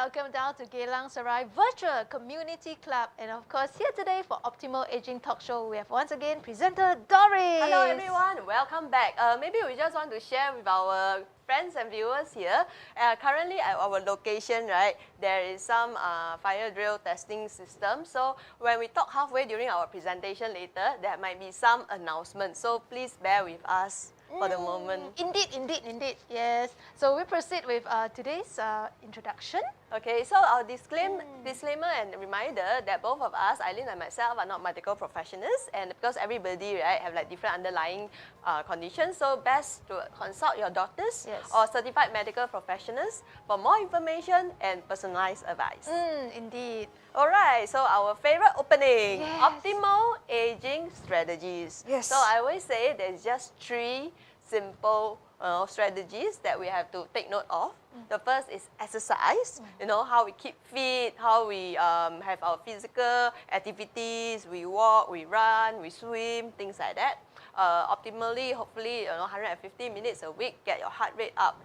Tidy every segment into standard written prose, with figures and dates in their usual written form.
welcome down to Yourgeylangserai Virtual Community Club. And of course, here today for Optimal Aging Talk Show, we have once again presenter Doris. Hello everyone, welcome back. Maybe we just want to share with our friends and viewers here. Currently at our location, right, there is some fire drill testing system. So when we talk halfway during our presentation later, there might be some announcements. So please bear with us for the moment. Indeed. Yes. So we proceed with today's introduction. Okay, so our disclaimer and reminder that both of us, Eileen and myself, are not medical professionals, and because everybody, right, have like different underlying conditions, so best to consult your doctors or certified medical professionals for more information and personalized advice. Indeed. Alright, so our favorite opening, optimal aging strategies. Yes. So I always say there's just three simple strategies that we have to take note of. The first is exercise, you know, how we keep fit, how we have our physical activities, we walk, we run, we swim, things like that. Optimally, hopefully, 150 minutes a week, get your heart rate up.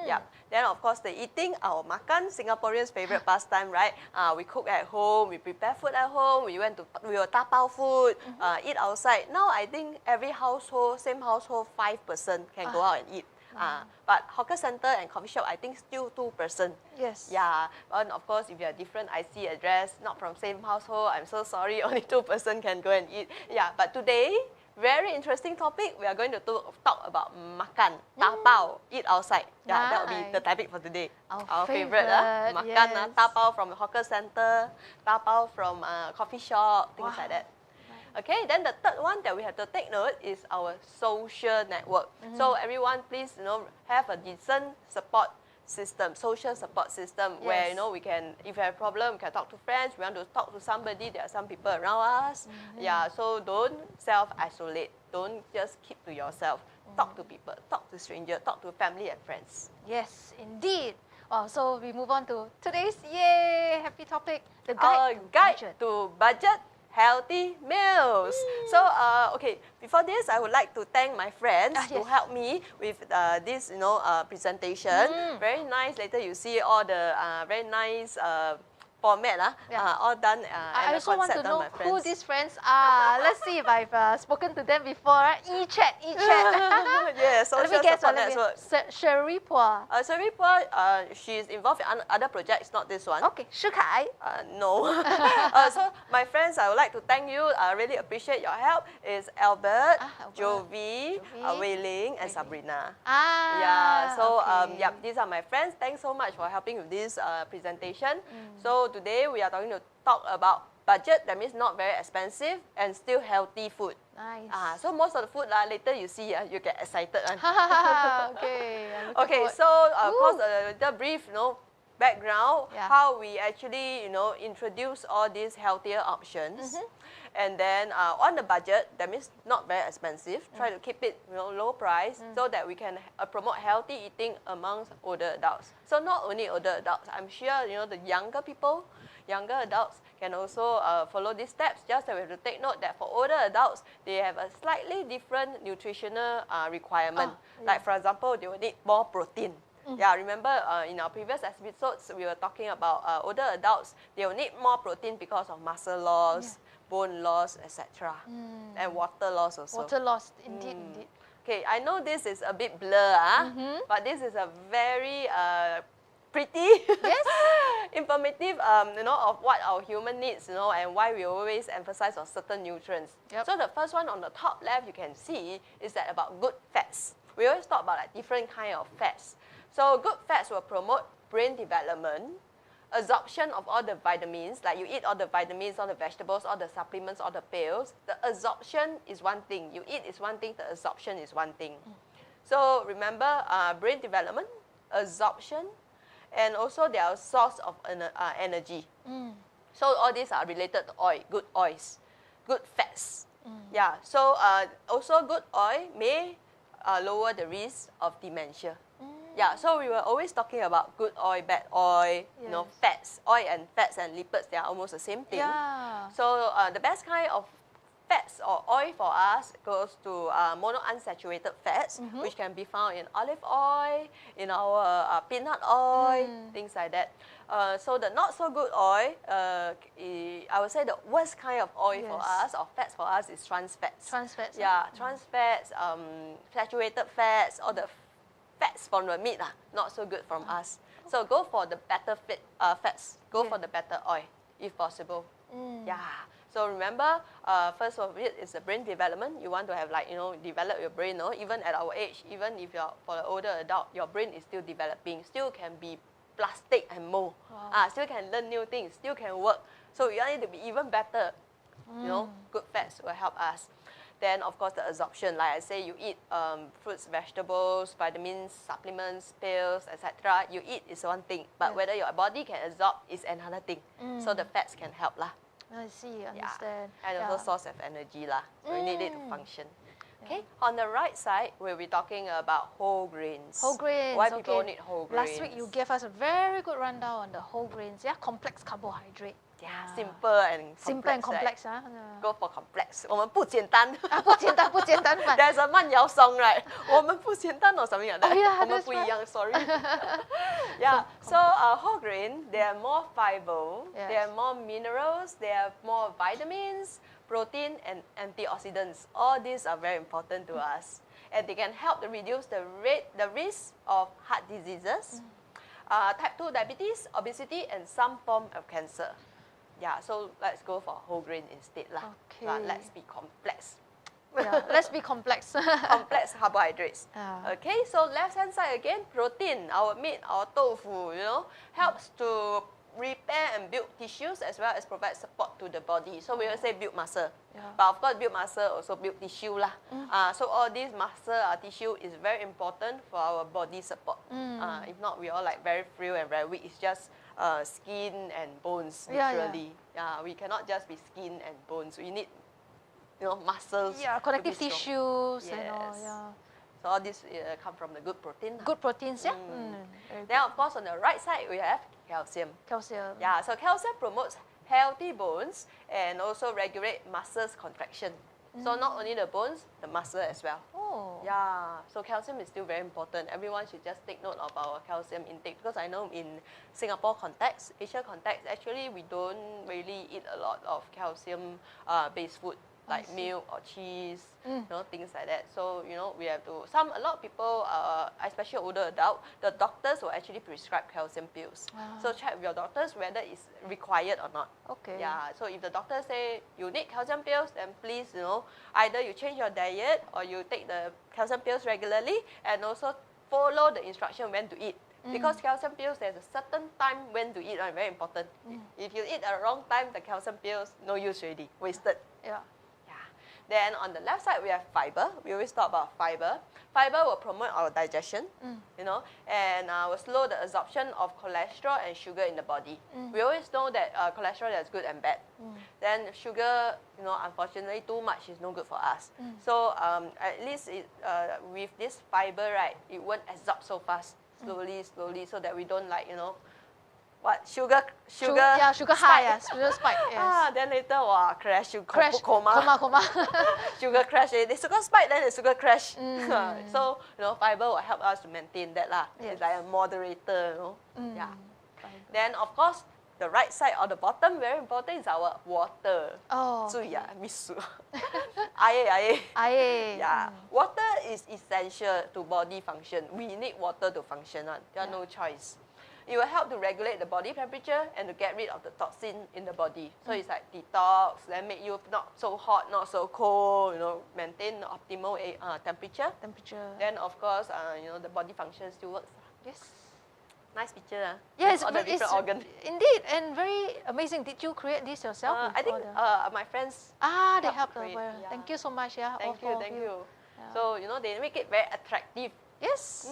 Yeah. Then of course the eating, our makan, Singaporeans' favorite pastime, right? We cook at home, we prepare food at home, we will tapao food, eat outside. Now I think every household, same household, 5% can go out and eat. But hawker center and coffee shop, I think still 2%. Yes. Yeah. And of course, if you have different IC address, not from same household, I'm so sorry, only 2% can go and eat. Yeah. But today, very interesting topic. We are going to talk about makan, tapao, eat outside. Yeah, that will be the topic for today. Our favorite, makan, tapao from hawker center, tapao from coffee shop, things like that. Okay, then the third one that we have to take note is our social network. So everyone, please, have a decent support system, social support system, where we can, if you have a problem, we can talk to friends. We want to talk to somebody. There are some people around us. Yeah, so don't self-isolate. Don't just keep to yourself. Talk to people. Talk to strangers. Talk to family and friends. Yes, indeed. So we move on to today's happy topic, the guide to budget healthy meals. So, okay, before this, I would like to thank my friends who helped me with this, presentation. Very nice. Later you see all the very nice format, all done. I also want to know who these friends are. Let's see if I've spoken to them before. E-chat. Yeah, social support network. Sherry Pua. Sherry Pua, she's involved in other projects, not this one. Okay, Shukai. No. So my friends, I would like to thank you. I really appreciate your help. Is Albert, Jovi, Wei Ling, and Sabrina. Yeah. So these are my friends. Thanks so much for helping with this presentation. So today we are going to talk about budget. That means not very expensive and still healthy food. Nice. So most of the food later you see, you get excited. Okay. So of course the brief, background, how we actually, introduce all these healthier options. And then on the budget, that means not very expensive. Try to keep it, low price, so that we can promote healthy eating amongst older adults. So not only older adults, I'm sure, the younger people, younger adults can also follow these steps. Just that we have to take note that for older adults, they have a slightly different nutritional requirement. Like for example, they will need more protein. Yeah, remember in our previous episodes, we were talking about older adults, they will need more protein because of muscle loss, bone loss, etc. And water loss also. Water loss, indeed. Okay, I know this is a bit blur, but this is a very pretty, informative, of what our human needs, and why we always emphasize on certain nutrients. So the first one on the top left, you can see, is that about good fats. We always talk about like different kind of fats. So good fats will promote brain development, absorption of all the vitamins, like you eat all the vitamins, all the vegetables, all the supplements, all the pills. The absorption is one thing. You eat is one thing, the absorption is one thing. So remember, brain development, absorption, and also they are a source of energy. So all these are related to oil, good oils, good fats. Yeah, so also good oil may lower the risk of dementia. Yeah, so we were always talking about good oil, bad oil, fats. Oil and fats and lipids, they are almost the same thing. So the best kind of fats or oil for us goes to monounsaturated fats, which can be found in olive oil, in our peanut oil, things like that. So the not so good oil, I would say the worst kind of oil for us, or fats for us, is trans fats. Trans fats. Yeah, trans fats, saturated fats, or the fats from the meat are not so good from us. So go for the better fats. Go for the better oil, if possible. Yeah. So remember, first of it is the brain development. You want to have, like, develop your brain. Even at our age, even if you're for the older adult, your brain is still developing. Still can be plastic and mold. Still can learn new things. Still can work. So you need to be even better. Good fats will help us. Then, of course, the absorption. Like I say, you eat fruits, vegetables, vitamins, supplements, pills, etc. You eat is one thing, but whether your body can absorb is another thing. So the fats can help lah. I see, understand. And also source of energy lah. We need it to function. Okay, on the right side, we'll be talking about whole grains. Whole grains. Why people need whole grains? Last week you gave us a very good rundown on the whole grains. Yeah, complex carbohydrate. Yeah, simple and complex. Simple and complex, right? Go for complex. 我们不简单。不简单，不简单。There's a 慢摇 song, right? 我们不简单 or something like that. Oh yeah, 我们不一样 sorry. Yeah, so whole grain, they are more fiber, they are more minerals, they have more vitamins, protein, and antioxidants. All these are very important to us, and they can help to reduce the risk of heart diseases, type 2 diabetes, obesity, and some form of cancer. Yeah, so let's go for whole grain instead lah. Okay. Let's be complex. Yeah, let's be complex. Complex carbohydrates. Yeah. Okay, so left hand side again, protein, our meat, our tofu, helps to repair and build tissues as well as provide support to the body. So we will say build muscle. But of course, build muscle also build tissue lah. So all these muscle tissue is very important for our body support. If not, we all like very frail and very weak. It's just skin and bones, literally. Yeah, we cannot just be skin and bones. We need, muscles. Yeah, connective tissues and all. Yeah. So all this come from the good protein. Good proteins, yeah. Then of course on the right side we have calcium. Calcium. Yeah, so calcium promotes healthy bones and also regulate muscles contraction. So not only the bones, the muscle as well. Oh. Yeah, so calcium is still very important. Everyone should just take note of our calcium intake, because I know in Singapore context, Asia context, actually we don't really eat a lot of calcium based food, like milk or cheese, things like that. So, we have to, a lot of people, especially older adult, the doctors will actually prescribe calcium pills. So check with your doctors whether it's required or not. Okay. Yeah, so if the doctor say you need calcium pills, then please, either you change your diet or you take the calcium pills regularly, and also follow the instruction when to eat. Because calcium pills, there's a certain time when to eat, very important. If you eat at the wrong time, the calcium pills, no use already, wasted. Yeah. Then on the left side, we have fiber. We always talk about fiber. Fiber will promote our digestion, and will slow the absorption of cholesterol and sugar in the body. We always know that cholesterol is good and bad. Then sugar, unfortunately, too much is no good for us. So at least with this fiber, right, it won't absorb so fast, slowly, so that we don't sugar Yeah, sugar high, sugar spike. Yes. Then later, crash, coma. Sugar crash. The sugar spike, then the sugar crash. So, fiber will help us to maintain that lah. It's like a moderator, Yeah. Then, of course, the right side or the bottom, very important, is our water. Oh. 注意啊 miss air. Yeah. Water is essential to body function. We need water to function. There are no choice. It will help to regulate the body temperature and to get rid of the toxin in the body. So it's like detox, then make you not so hot, not so cold, maintain the optimal temperature. Then of course, the body function still works. Yes. Nice picture. Yes, all the different organs. Indeed, and very amazing. Did you create this yourself? I think my friends. They helped. Thank you so much. Thank you. Yeah. So they make it very attractive. Yes.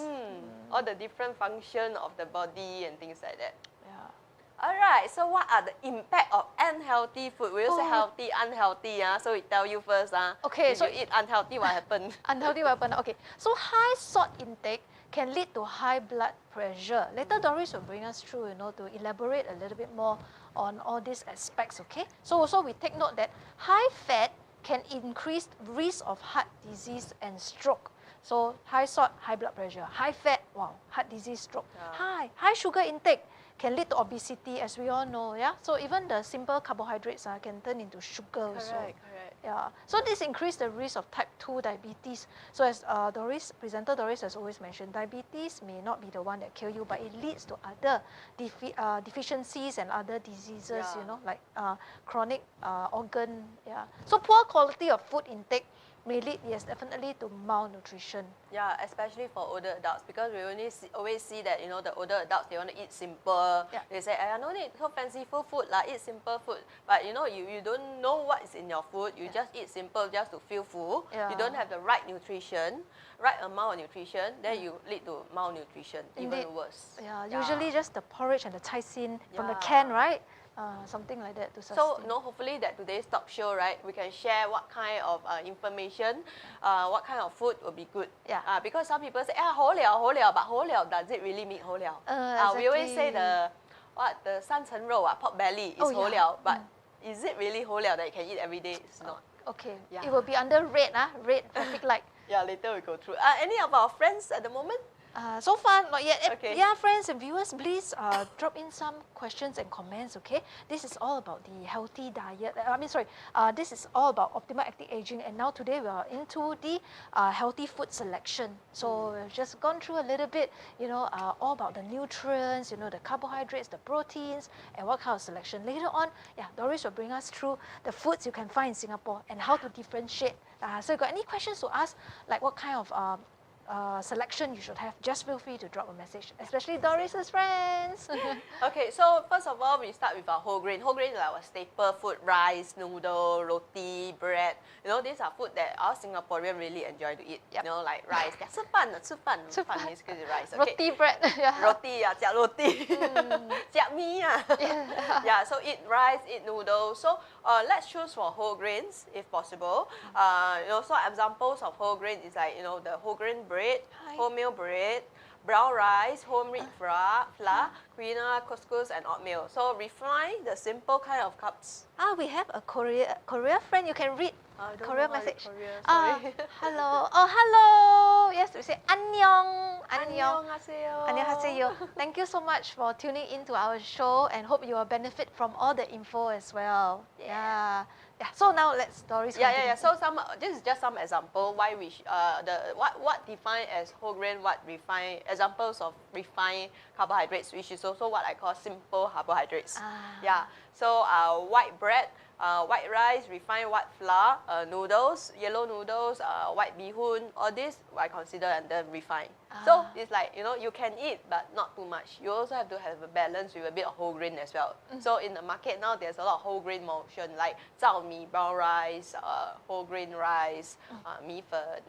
All the different function of the body and things like that. Yeah. Alright, so what are the impact of unhealthy food? We will say healthy, unhealthy. So we tell you first. Okay, if you eat unhealthy, what happens? Unhealthy what happens? Okay, so high salt intake can lead to high blood pressure. Later, Doris will bring us through, to elaborate a little bit more on all these aspects, okay? So also we take note that high fat can increase risk of heart disease and stroke. So high salt, high blood pressure, high fat, wow, heart disease, stroke. High sugar intake can lead to obesity, as we all know. Yeah. So even the simple carbohydrates can turn into sugar also. Correct. Yeah. So this increases the risk of type 2 diabetes. So as presenter Doris has always mentioned, diabetes may not be the one that kill you, but it leads to other deficiencies and other diseases. Yeah. You know, like chronic organ. Yeah. So poor quality of food intake may lead, yes, definitely to malnutrition. Yeah, especially for older adults, because we always see that, you know, the older adults, they want to eat simple. Yeah. They say, I don't need so fanciful food, eat simple food. But you know, you don't know what is in your food. You just eat simple just to feel full. Yeah. You don't have the right nutrition, right amount of nutrition, then you lead to malnutrition, Indeed. even worse. Yeah, usually just the porridge and the chai sin from the can, right? Something like that to sustain. So, hopefully that today's talk show, right, we can share what kind of information, what kind of food will be good. Yeah. Because some people say, 好了, but 好了, does it really mean 好了? Exactly. We always say the 三层肉, pork belly is 好了, but is it really 好了that you can eat every day? It's not. Okay. Yeah. It will be under red, red traffic light. Yeah, later we go through. Any of our friends at the moment? So far, not yet. Okay. Yeah, friends and viewers, please drop in some questions and comments, okay? This is all about the healthy diet. This is all about optimal active aging. And now today we are into the healthy food selection. So we've just gone through a little bit, you know, all about the nutrients, you know, the carbohydrates, the proteins, and what kind of selection. Later on, Doris will bring us through the foods you can find in Singapore and how to differentiate. So you got any questions to ask, like what kind of selection you should have, just feel free to drop a message, especially Doris's friends. Okay, so first of all, we start with our whole grain. Whole grain is our staple food: rice, noodle, roti, bread. You know, these are food that our Singaporean really enjoy to eat. Yep. You know, like rice. 吃饭饭 means rice. Okay. Roti bread. Roti, 夹 roti. 夹 mee. Yeah, so eat rice, eat noodles. So let's choose for whole grains if possible. You know, so examples of whole grain is like, you know, the whole grain bread, wholemeal bread, brown rice, whole wheat flour, quinoa, couscous, and oatmeal. So refine the simple kind of cups. We have a Korea friend. You can read Korea message. Sorry. Hello. Oh, hello. Yes, we say annyeong. 안녕하세요. 안녕하세요. Thank you so much for tuning into our show and hope you will benefit from all the info as well. Yeah. So now let's Doris. Yeah. So this is just some example why we what define as whole grain, what refine examples of refined carbohydrates, which is also what I call simple carbohydrates. Yeah. So white bread, white rice, refined white flour, noodles, yellow noodles, white bihun, all this I consider under refined. So it's like, you know, you can eat but not too much. You also have to have a balance with a bit of whole grain as well. So in the market now there's a lot of whole grain motion like 糙米, brown rice, whole grain rice, 米粉,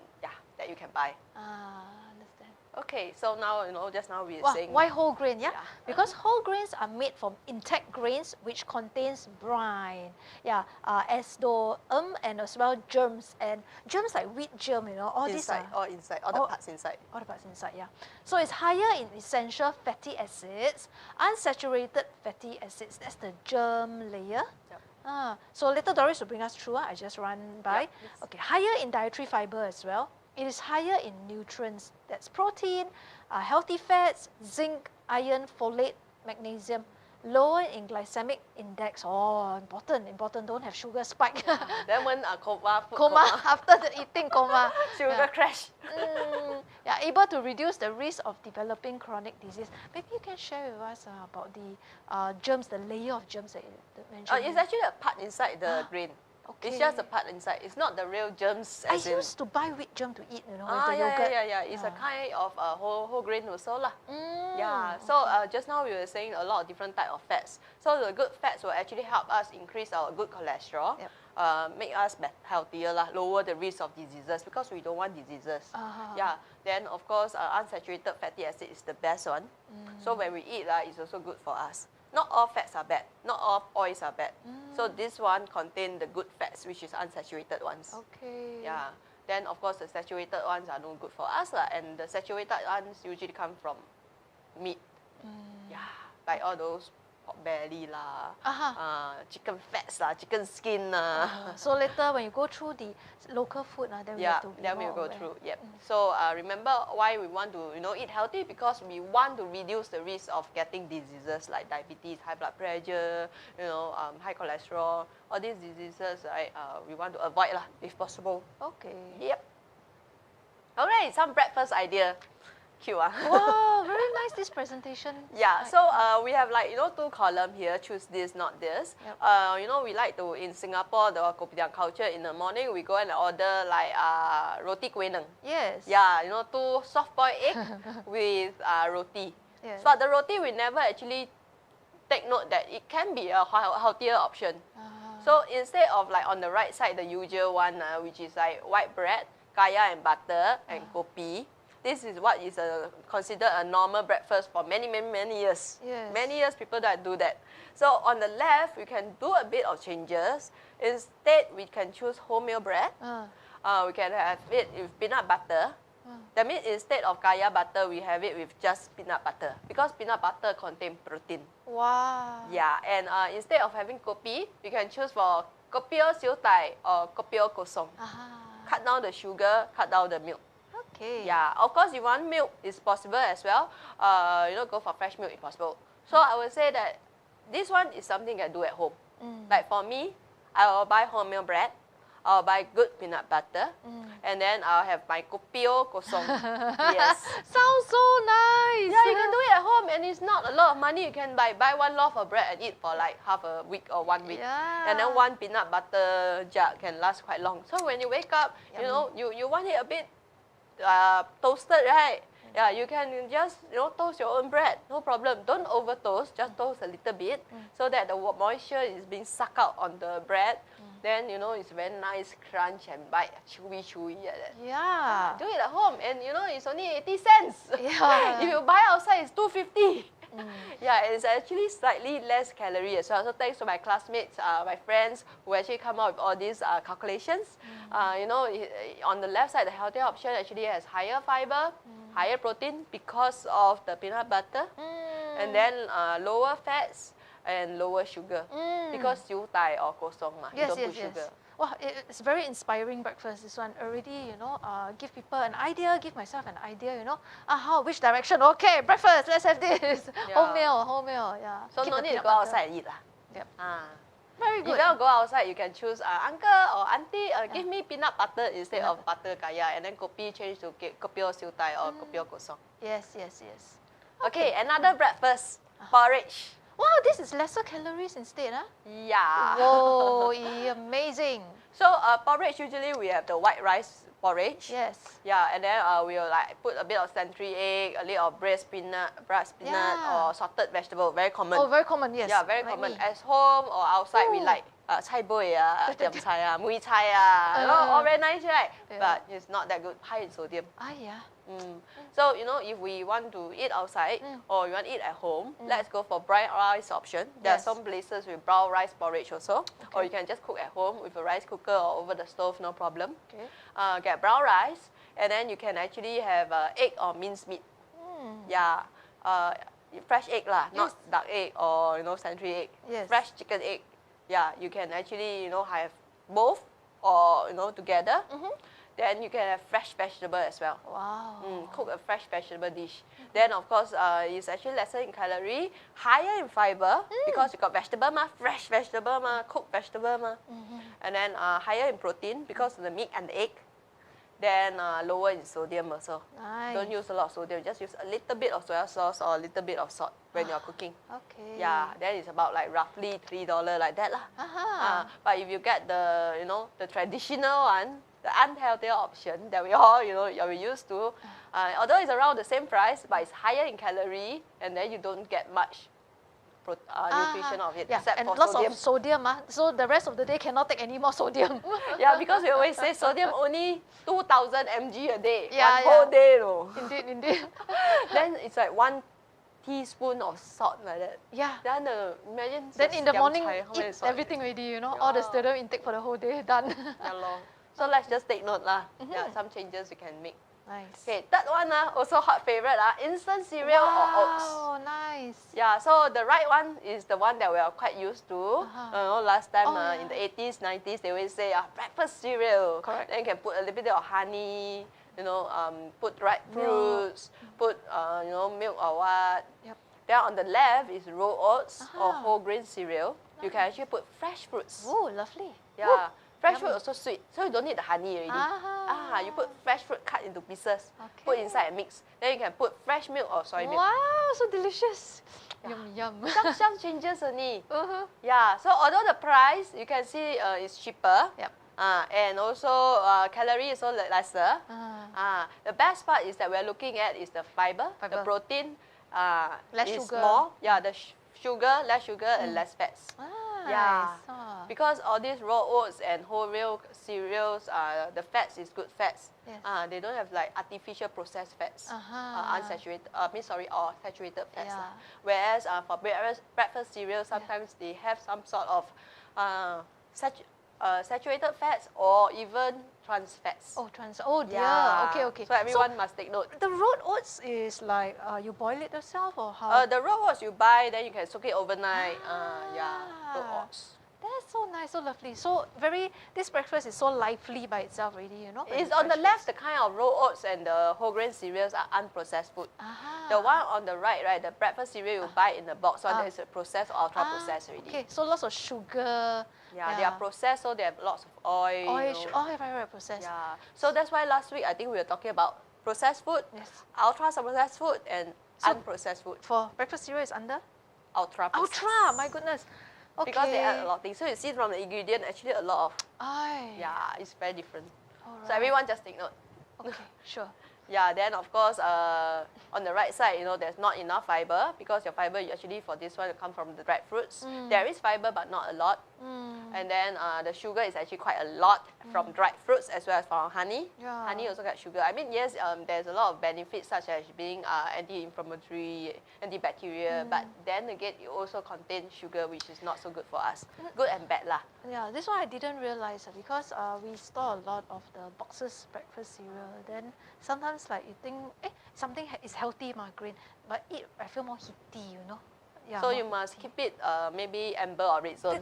that you can buy. Understand. Okay, so now, you know, just now we were saying... Why whole grain, Because whole grains are made from intact grains which contains brine. As though and as well germs. And germs like wheat germ, you know, all these are... All the parts inside. All the parts inside, So it's higher in essential fatty acids, unsaturated fatty acids. That's the germ layer. So later Doris will bring us through. I just run by. Okay, higher in dietary fiber as well. It is higher in nutrients. That's protein, healthy fats, zinc, iron, folate, magnesium. Lower in glycemic index. Oh, important. Don't have sugar spike. Then when coma. After the eating coma. Sugar crash. Able to reduce the risk of developing chronic disease. Maybe you can share with us about the germs, the layer of germs that you mentioned. It's actually a part inside the grain. Okay. It's just a part inside. It's not the real germs. I used to buy wheat germ to eat, you know, with the yogurt. It's a kind of whole grain also lah. So just now we were saying a lot of different type of fats. So the good fats will actually help us increase our good cholesterol, make us healthier lah, lower the risk of diseases because we don't want diseases. Then of course unsaturated fatty acid is the best one. So when we eat it's also good for us. Not all fats are bad. Not all oils are bad. So this one contains the good fats, which is unsaturated ones. Okay. Then of course the saturated ones are no good for us lah, and the saturated ones usually come from meat. Like all those pork belly lah, chicken fats lah, chicken skin So later when you go through the local food, then we have to be then we'll more go aware. through. Yep. So remember why we want to eat healthy, because we want to reduce the risk of getting diseases like diabetes, high blood pressure, high cholesterol, all these diseases, right? We want to avoid lah if possible. Okay. Yep. Alright, some breakfast idea. Cute, Wow, very nice this presentation. Yeah, so we have like, 2 columns here, choose this, not this. Yep. We like to, in Singapore, the kopitiam culture, in the morning, we go and order like roti kueh neng. Yes. Yeah, 2 soft-boiled egg with roti. Yes. But the roti, we never actually take note that it can be a healthier option. So instead of like on the right side, the usual one, which is like white bread, kaya and butter, and kopi. This is what is considered a normal breakfast for many, many, many years. Yes. Many years people that do that. So on the left, we can do a bit of changes. Instead, we can choose wholemeal bread. We can have it with peanut butter. That means instead of kaya butter, we have it with just peanut butter, because peanut butter contains protein. Wow. Yeah, and instead of having kopi, you can choose for kopio siu tai or kopio kosong. Cut down the sugar, cut down the milk. Okay. Yeah, of course, if you want milk, it's possible as well. Go for fresh milk if possible. So I would say that this one is something I do at home. Like for me, I will buy wholemeal bread. I'll buy good peanut butter, and then I'll have my kopio kosong. Yes. Sounds so nice. Yeah, you can do it at home, and it's not a lot of money. You can buy 1 loaf of bread and eat for like half a week or 1 week. Yeah. And then 1 peanut butter jug can last quite long. So when you wake up, you want it a bit toasted, right? Yeah, you can just toast your own bread, no problem. Don't over toast, just toast a little bit, so that the moisture is being sucked out on the bread. Then it's very nice crunch and bite, chewy like that. Yeah. Do it at home, and it's only 80 cents. Yeah. If you buy outside, it's 250. Yeah, it's actually slightly less calorie as well. So thanks to my classmates, my friends who actually come up with all these calculations. On the left side, the healthier option actually has higher fiber, higher protein because of the peanut butter, and then lower fats and lower sugar because siu tai or kosong you don't put sugar. Wow, it's very inspiring breakfast, this one. Already, give people an idea, give myself an idea, which direction? Okay, breakfast, let's have this. Yeah. Wholemeal, yeah. So Keep no the need to peanut go butter. outside and eat lah. Yep. If Very you good. want to go outside, you can choose uncle or auntie, give me peanut butter instead of butter kaya, and then kopi change to kopio siu tai or kopio kosong. Yes. Okay, another breakfast, porridge. Wow, this is lesser calories instead, huh? Yeah. Whoa, amazing. So porridge, usually we have the white rice porridge. Yes. Yeah, and then we'll like put a bit of century egg, a little of braised peanut, or salted vegetable. Very common. Oh, very common, yes. Yeah, very like common. me. As home or outside, we like cai boi, jiam cai, mui cai, all very nice, right? Yeah. But it's not that good, high in sodium. Yeah. So, if we want to eat outside or you want to eat at home, let's go for brown rice option. There are some places with brown rice porridge also. Or you can just cook at home with a rice cooker or over the stove, no problem. Okay. Get brown rice, and then you can actually have egg or minced meat. Yeah. Fresh egg lah, not duck egg or century egg. Yes. Fresh chicken egg. Yeah, you can actually have both or together. Then you can have fresh vegetable as well. Wow. Cook a fresh vegetable dish. Then of course, it's actually lesser in calorie, higher in fiber because you got vegetable fresh vegetable cooked vegetable and then higher in protein because of the meat and the egg. Then lower in sodium also. Nice. Don't use a lot of sodium. Just use a little bit of soy sauce or a little bit of salt when you're cooking. Okay. Yeah, that is about like roughly $3 like that lah. But if you get the the traditional one, the unhealthier option that we all are used to, although it's around the same price, but it's higher in calorie, and then you don't get much nutrition of it, except and for lots sodium. of sodium, so the rest of the day cannot take any more sodium. Yeah, because we always say sodium only 2,000 mg a day, Yeah, one whole day, Indeed. Then it's like 1 teaspoon of salt like that. Yeah. Then imagine. Then in the morning, how many eat salt? everything already, all the sodium intake for the whole day, done. Yeah, lor. So let's just take note lah. Yeah, some changes we can make. Nice. Okay, third one also hot favorite instant cereal or oats. Wow, nice. Yeah, so the right one is the one that we are quite used to. Last time in the 80s, 90s, they always say breakfast cereal. Correct. Then you can put a little bit of honey, put dried fruits, put milk or what. Yep. Then on the left is raw oats or whole grain cereal. Nice. You can actually put fresh fruits. Oh, lovely. Yeah. Woo. Fresh fruit also sweet, so you don't need the honey already. You put fresh fruit cut into pieces, put inside and mix. Then you can put fresh milk or soy milk. Wow, so delicious. Yeah. Yum, yum. Some changes only. Yeah, so although the price, you can see is cheaper. Yep. And also calorie is also lesser. The best part is that we're looking at is the fiber. The protein less is sugar. more. Yeah, the sugar, less sugar and less fats. Yeah, because all these raw oats and whole real cereals, the fats is good fats. Yes. They don't have like artificial processed fats, unsaturated. Or saturated fats. Yeah. Whereas for breakfast cereal, sometimes they have some sort of saturated fats or even trans fats. Oh, oh dear. Yeah. Okay. So everyone must take note. The raw oats is like you boil it yourself or how? The raw oats you buy, then you can soak it overnight. Raw oats. That's so nice, so lovely. So this breakfast is so lively by itself already, you know. It's on the left, the kind of raw oats and the whole grain cereals are unprocessed food. The one on the right, the breakfast cereal you buy in the box, one that is processed or ultra processed already. Okay, so lots of sugar. Yeah, they are processed, so they have lots of oil. Very processed. Yeah, so that's why last week I think we were talking about processed food, ultra processed food, and unprocessed food. For breakfast cereal is under? Ultra processed. Ultra, my goodness. Okay. Because they add a lot of things. So you see from the ingredient, actually a lot of, it's very different. So everyone just take note. Okay, sure. Yeah, then of course, on the right side, there's not enough fiber because your fiber actually for this one will come from the dried fruits. There is fiber, but not a lot. And then the sugar is actually quite a lot from dried fruits as well as from honey. Yeah. Honey also got sugar. I mean, yes, there's a lot of benefits such as being anti-inflammatory, antibacterial, but then again, it also contains sugar, which is not so good for us. Good and bad lah. Yeah, this one I didn't realize because we store a lot of the boxes breakfast cereal. Then sometimes like you think, something is healthy, grain, but I feel more heaty, Yeah, so you must keep it maybe amber or red zone.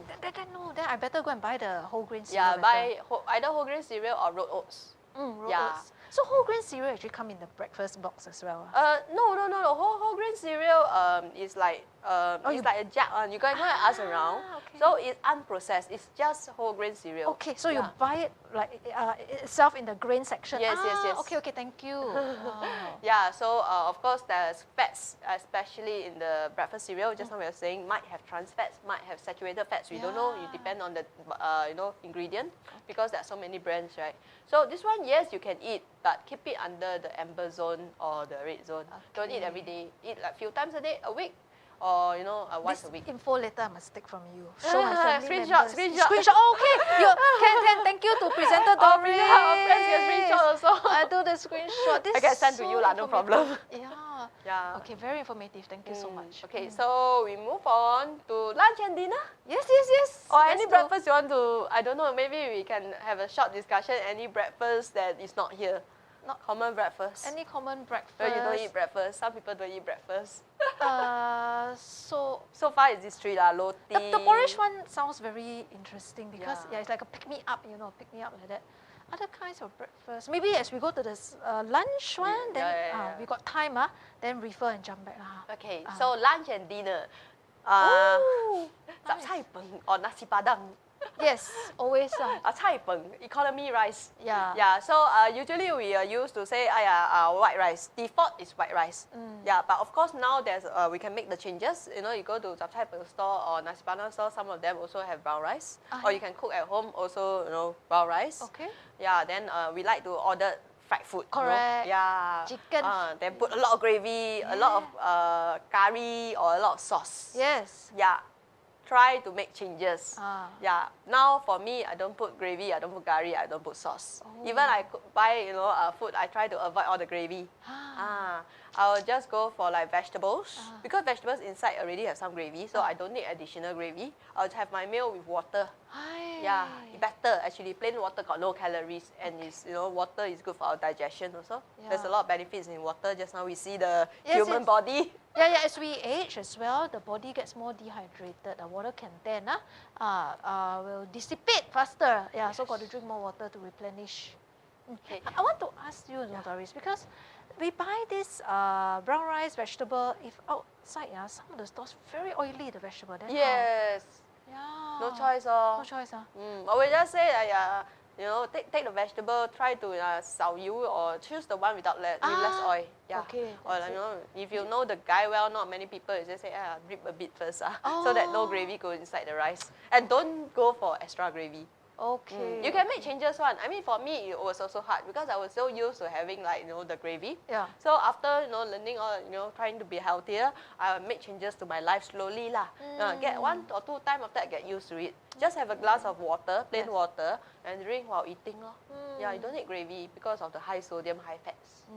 Then I better go and buy the whole grain cereal. Yeah, buy either whole grain cereal or rolled oats. Rolled oats. So whole grain cereal actually come in the breakfast box as well? No. Whole grain cereal is like it's like a jug one. You can go and ask around. Okay. So it's unprocessed. It's just whole grain cereal. Okay, so you buy it like itself in the grain section. Yes. Okay, thank you. Wow. Yeah, so of course there's fats, especially in the breakfast cereal. Just now we were saying might have trans fats, might have saturated fats. We don't know. You depend on the ingredient because there are so many brands, right? So this one, yes, you can eat, but keep it under the amber zone or the red zone. Don't eat every day. Eat like few times a week, or once a week. Info later I must take from you. Show my family screenshot. Oh, okay. Can thank you to presenter Dory. Our friends can screenshot also. I do the screenshot. This I can send to you lah, no problem. Yeah. Okay, very informative. Thank you so much. Okay, so we move on to lunch and dinner. Yes. Or any breakfast you want to, I don't know, maybe we can have a short discussion. Any breakfast that is not here. Not common breakfast. Any common breakfast? No, you don't eat breakfast. Some people don't eat breakfast. So far it's these three lah. Roti. The porridge one sounds very interesting because it's like a pick me up, pick me up like that. Other kinds of breakfast. Maybe as we go to this lunch one, then we got time, then refer and jump back. Okay, so lunch and dinner. Zap cai peng or nasi padang. Yes, always. Cai peng, economy rice. Yeah. So usually we are used to say, white rice. Default is white rice. Yeah, but of course now there's we can make the changes. You go to zap cai peng store or nasi padang store. Some of them also have brown rice, or you can cook at home also. Brown rice. Okay. Yeah. Then we like to order fried food. Correct. Yeah. Chicken. Then put a lot of gravy, a lot of curry or a lot of sauce. Yes. Yeah. Try to make changes. Yeah. Now for me, I don't put gravy, I don't put curry, I don't put sauce. Even I buy food, I try to avoid all the gravy. I will just go for like vegetables because vegetables inside already have some gravy, so I don't need additional gravy. I'll have my meal with water. Yeah, better actually. Plain water got no calories, and is water is good for our digestion also. Yeah. There's a lot of benefits in water. Just now we see the Yes, human body. Yeah, as we age as well, the body gets more dehydrated. The water content will dissipate faster. Yeah, so got to drink more water to replenish. Okay. I want to ask you, Doris, because we buy this brown rice vegetable. If outside, some of the stores very oily, the vegetable. Then Yes. yeah. No choice, oh. No choice, Or we just say, take the vegetable, try to 少油 or choose the one with less oil. Yeah. Okay. Or if you know the guy well, not many people, you just say, drip a bit first, so that no gravy goes inside the rice. And don't go for extra gravy. Okay. You can make changes one. I mean, for me, it was also hard because I was so used to having the gravy. Yeah. So after learning or trying to be healthier, I make changes to my life slowly lah. Get 1 or 2 times after I get used to it. Just have a glass of water, plain water, and drink while eating lor. Yeah, you don't need gravy because of the high sodium, high fats.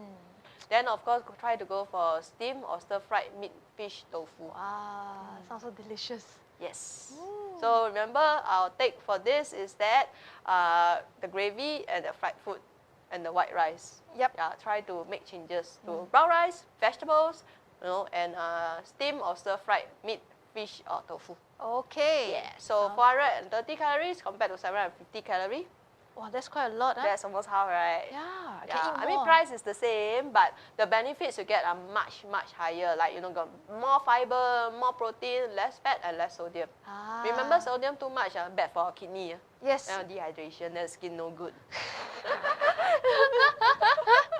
Then of course try to go for steam or stir-fried meat, fish, tofu. Sounds so delicious. Yes. So remember, our take for this is that the gravy and the fried food and the white rice. Yep. Yeah, try to make changes to brown rice, vegetables, and steam or stir-fried meat, fish or tofu. Okay. Yeah. So 430 calories compared to 750 calories. Wow, that's quite a lot, That's almost half, right? Yeah, Yeah, I mean, price is the same, but the benefits you get are much, much higher. Like, got more fiber, more protein, less fat, and less sodium. Remember, sodium too much, bad for our kidney. Yes. Dehydration, then skin no good.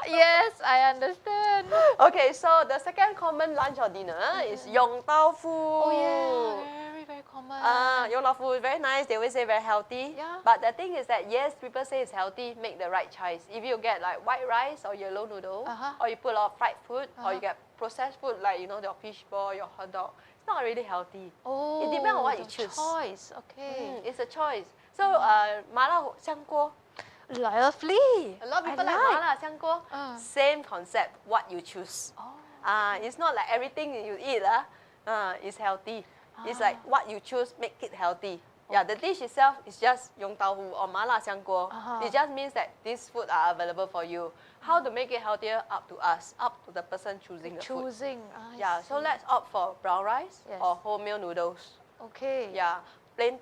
Yes, I understand. Okay, so the second common lunch or dinner is Yong Tau Fu. Oh yeah, very common. Yong Tau Fu is very nice. They always say very healthy. Yeah. But the thing is that yes, people say it's healthy. Make the right choice. If you get like white rice or yellow noodle, or you put a lot of fried food, or you get processed food like your fish ball, your hot dog, it's not really healthy. Oh, it depends on what you choose. Choice, okay. It's a choice. So 麻辣香锅. Lovely. A lot of people like 麻辣香锅. Same concept. What you choose. It's not like everything you eat is healthy. It's like what you choose, make it healthy. Yeah, the dish itself is just Yong Tau Fu or 麻辣香锅. It just means that these food are available for you. How to make it healthier, up to us, up to the person choosing the food. Yeah, so let's opt for brown rice or wholemeal noodles. Okay. Yeah, plain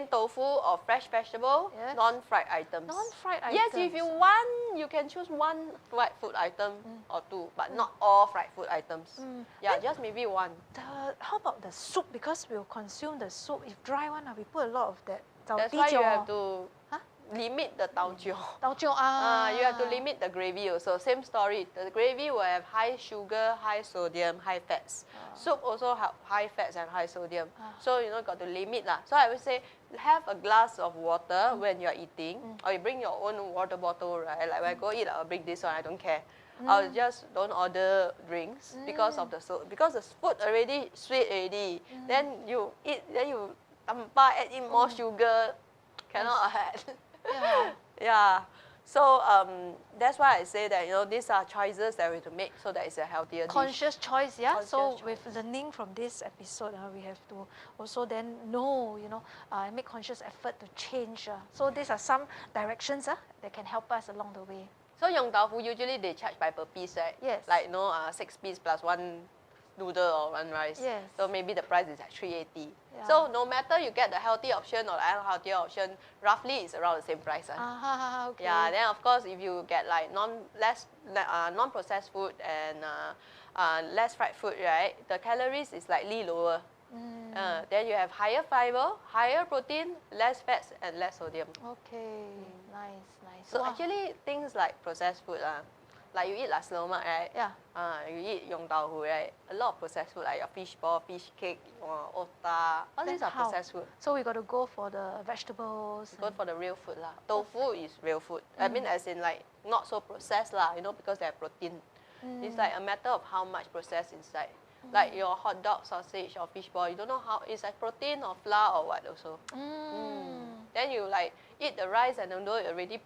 tofu or fresh vegetable, non-fried items. Non-fried items. Yes, if you want, you can choose one fried food item or two, but not all fried food items. Yeah, just maybe one. How about the soup? Because we'll consume the soup. If dry one, we put a lot of that. That's why you have to limit the tau jiu. You have to limit the gravy also. Same story. The gravy will have high sugar, high sodium, high fats. Soup also have high fats and high sodium. So got to limit lah. So I would say have a glass of water when you're eating, or you bring your own water bottle, right? Like when I go eat, I'll bring this one. I don't care. I'll just don't order drinks because of the soup. Because the food already sweet already. Then you eat, then you add in more sugar. Cannot add. Yeah. So that's why I say that these are choices that we have to make so that it's a healthier conscious dish. Choice, yeah. Conscious so with learning from this episode, we have to also then know, make conscious effort to change. So these are some directions that can help us along the way. So Yong Tau Fu usually they charge by per piece, right? Yes. Like 6 piece plus 1 noodle or 1 rice. Yes. So maybe the price is at 380. Yeah. So no matter you get the healthy option or the unhealthy option, roughly it's around the same price. Okay. Yeah. Then of course if you get like non-processed food and less fried food, right? The calories is slightly lower. Then you have higher fiber, higher protein, less fats, and less sodium. Okay. Nice. So actually things like processed food, like you eat nasi lemak, right? Yeah. You eat Yong Tau Fu, right? A lot of processed food like your fish ball, fish cake, otah. All these are processed food. So we got to go for the vegetables. Go for the real food lah. Tofu is real food. I mean, as in like not so processed lah. Because they have protein. It's like a matter of how much processed inside. Like your hot dog, sausage, or fish ball. You don't know how it's like protein or flour or what also. Then you like eat the rice and the noodle already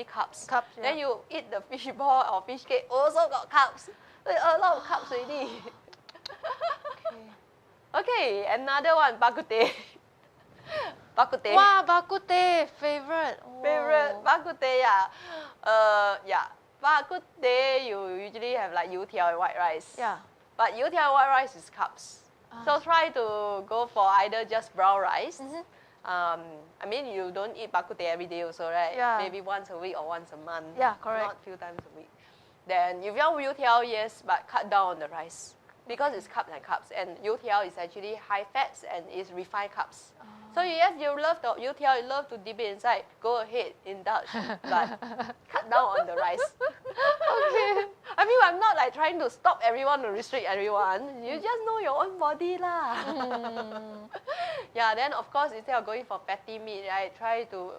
carbs. Then you eat the fish ball or fish cake, also got carbs. A lot of carbs already. Okay, another one, bak kut teh. Bak kut teh. Wow, bak kut teh, favorite. Favorite Whoa. bak kut teh, yeah. Yeah. Bak kut teh, you usually have like youtiao and white rice. Yeah. But youtiao and white rice is carbs. So try to go for either just brown rice. I mean, you don't eat bak kut teh every day also, right? Yeah. Maybe once a week or once a month. Yeah, correct. Not few times a week. Then if you want youtiao, yes, but cut down on the rice. Because it's carbs and carbs. And youtiao is actually high fats and is refined carbs. So yes, you love the youtiao, you love to dip it inside. Go ahead, indulge, but cut down on the rice. Okay. I mean, I'm not like trying to stop everyone or restrict everyone. You just know your own body lah. Yeah, then of course, instead of going for fatty meat, right, try to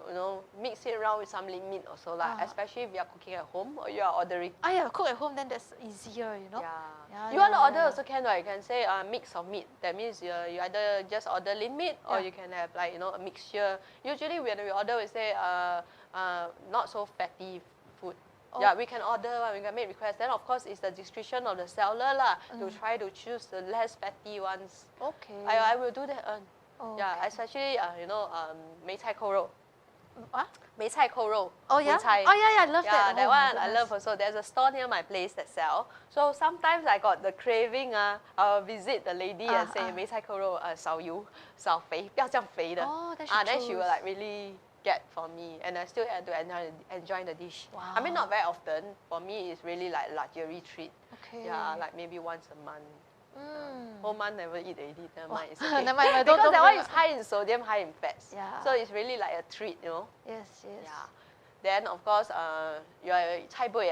mix it around with some lean meat also lah. Especially if you are cooking at home or you are ordering. Yeah, cook at home, then that's easier, you know. Yeah. You want to order also can, right? You can say mix of meat. That means you either just order lean meat or you can have like a mixture. Usually when we order, we say not so fatty food. Yeah, we can order, we can make requests. Then of course it's the discretion of the seller lah to try to choose the less fatty ones. Okay. I will do that. Yeah, okay. especially 梅菜扣肉. What? 梅菜扣肉. Oh yeah. 梅菜. Oh yeah, I love that. Yeah, that Oh, my one I goodness. love also. There's a store near my place that sell. So sometimes I got the craving. I'll visit the lady and say 梅菜扣肉少油少肥，不要这样肥的。Oh, then she then she will chose. like really get for me, and I still had to enjoy the dish. Wow. I mean, not very often. For me, it's really like luxury treat. Okay. Yeah, like maybe once a month. Whole month never eat already. Never mind. It's Never okay. mind, Because that one bring is high in sodium, high in fats. Yeah. So it's really like a treat, Yes, yes. Yeah. Then of course, you are cai bui.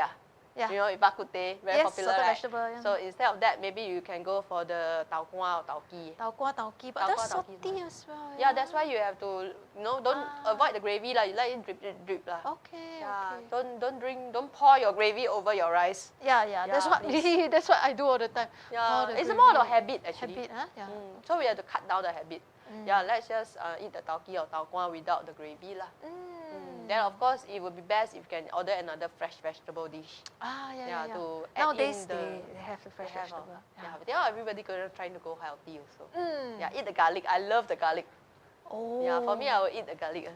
Yeah. Bak kut teh, very Yes, popular, salted right? vegetable, yeah. So instead of that, maybe you can go for the tau kwa or tau ki. Tau kwa, tau ki, but Tau that's kwa, tau ki is salty nice. as well. Yeah, that's why you have to, don't avoid the gravy lah. You let it drip, drip, drip lah. Okay, Yeah, okay. don't pour your gravy over your rice. Yeah. That's what that's what I do all the time. Yeah, Pour the it's gravy. more of a habit actually. Habit, huh? Yeah. So we have to cut down the habit. Yeah, let's just eat the tau ki or tau kwa without the gravy lah. Then of course it would be best if you can order another fresh vegetable dish. Yeah. To add Nowadays in the, they have the fresh vegetable. Yeah, but now everybody trying to go healthy also. Yeah, eat the garlic. I love the garlic. Oh. Yeah, for me I will eat the garlic.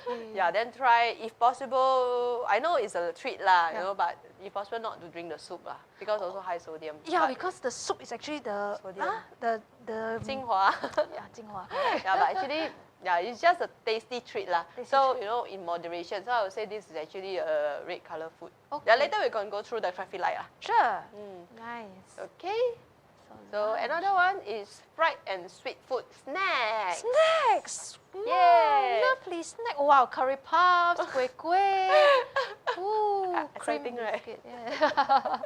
Okay. Yeah, then try if possible. I know it's a treat lah, but if possible not to drink the soup lah, because also high sodium. Yeah, but because the soup is actually the Sodium. the 精华. yeah, 精华. Yeah, but actually, yeah, it's just a tasty treat lah. Tasty So treat. in moderation. So I would say this is actually a red color food. Okay. Yeah, later we can go through the traffic light lah. Sure. Nice. Okay. So another one is fried and sweet food snacks. Snacks. Yeah. Wow, lovely snack. Wow, curry puffs, kueh kueh. Ooh, Exciting, cream right? biscuit. Yeah.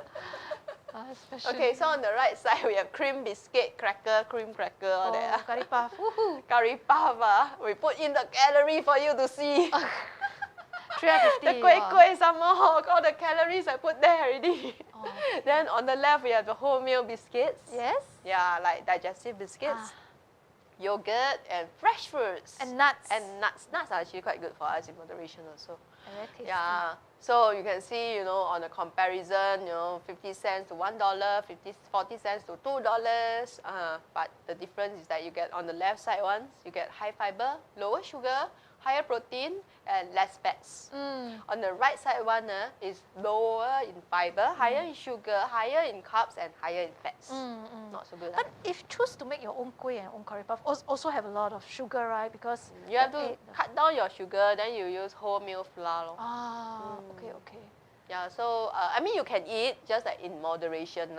Especially. Okay, so on the right side we have cream biscuit, cracker, cream cracker, all that. curry puff. Woohoo. Curry puff, we put in the calorie for you to see. 350. The kueh kueh some more, all the calories I put there already. Then on the left we have the wholemeal biscuits. Yes. Yeah, like digestive biscuits, yogurt, and fresh fruits. And nuts. And nuts. Nuts are actually quite good for us in moderation also. And very tasty. Yeah. So you can see, on the comparison, 50 cents to $1, 40 cents to $2. But the difference is that you get on the left side ones, you get high fiber, lower sugar, higher protein, and less fats. On the right side one is lower in fiber, higher in sugar, higher in carbs, and higher in fats. Not so good. But if you choose to make your own kueh and own curry puff, also have a lot of sugar, right? Because You have the to egg- cut down your sugar, then you use wholemeal flour. Okay. Yeah, so I mean you can eat just like in moderation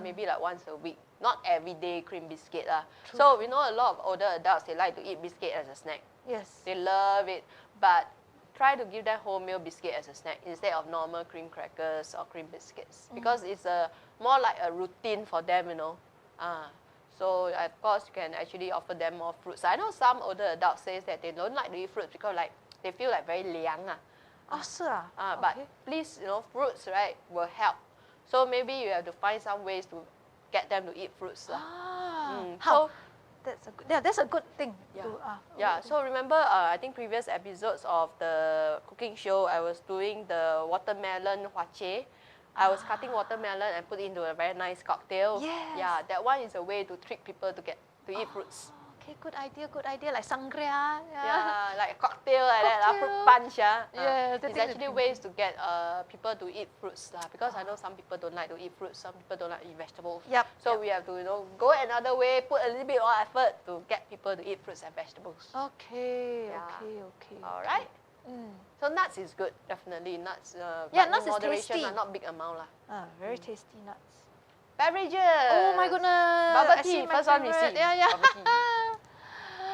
maybe like once a week, not every day cream biscuit So we know a lot of older adults, they like to eat biscuit as a snack. Yes. They love it, but try to give them wholemeal biscuit as a snack instead of normal cream crackers or cream biscuits because it's more like a routine for them, So of course you can actually offer them more fruits. I know some older adults say that they don't like to eat fruits because like they feel like very 凉 But okay. please, fruits, right, will help. So maybe you have to find some ways to get them to eat fruits. How? So, That's a good thing. so remember, I think previous episodes of the cooking show, I was doing the watermelon huache. I was cutting watermelon and put it into a very nice cocktail. Yes. Yeah, that one is a way to trick people to eat fruits. Okay, good idea. Like sangria. Yeah, like a cocktail like that, Cocktail. fruit punch. Yeah, the it's thing actually with ways to get people to eat fruits because I know some people don't like to eat fruits, some people don't like to eat vegetables. Yep. So we have to go another way, put a little bit more effort to get people to eat fruits and vegetables. Okay. All right. So nuts is good, definitely nuts. Yeah, but nuts in is moderation, tasty. not big amount lah. Very tasty nuts. Beverages. Oh my goodness. Bubble I see tea, my first one we favorite. see. Yeah. Bubble tea.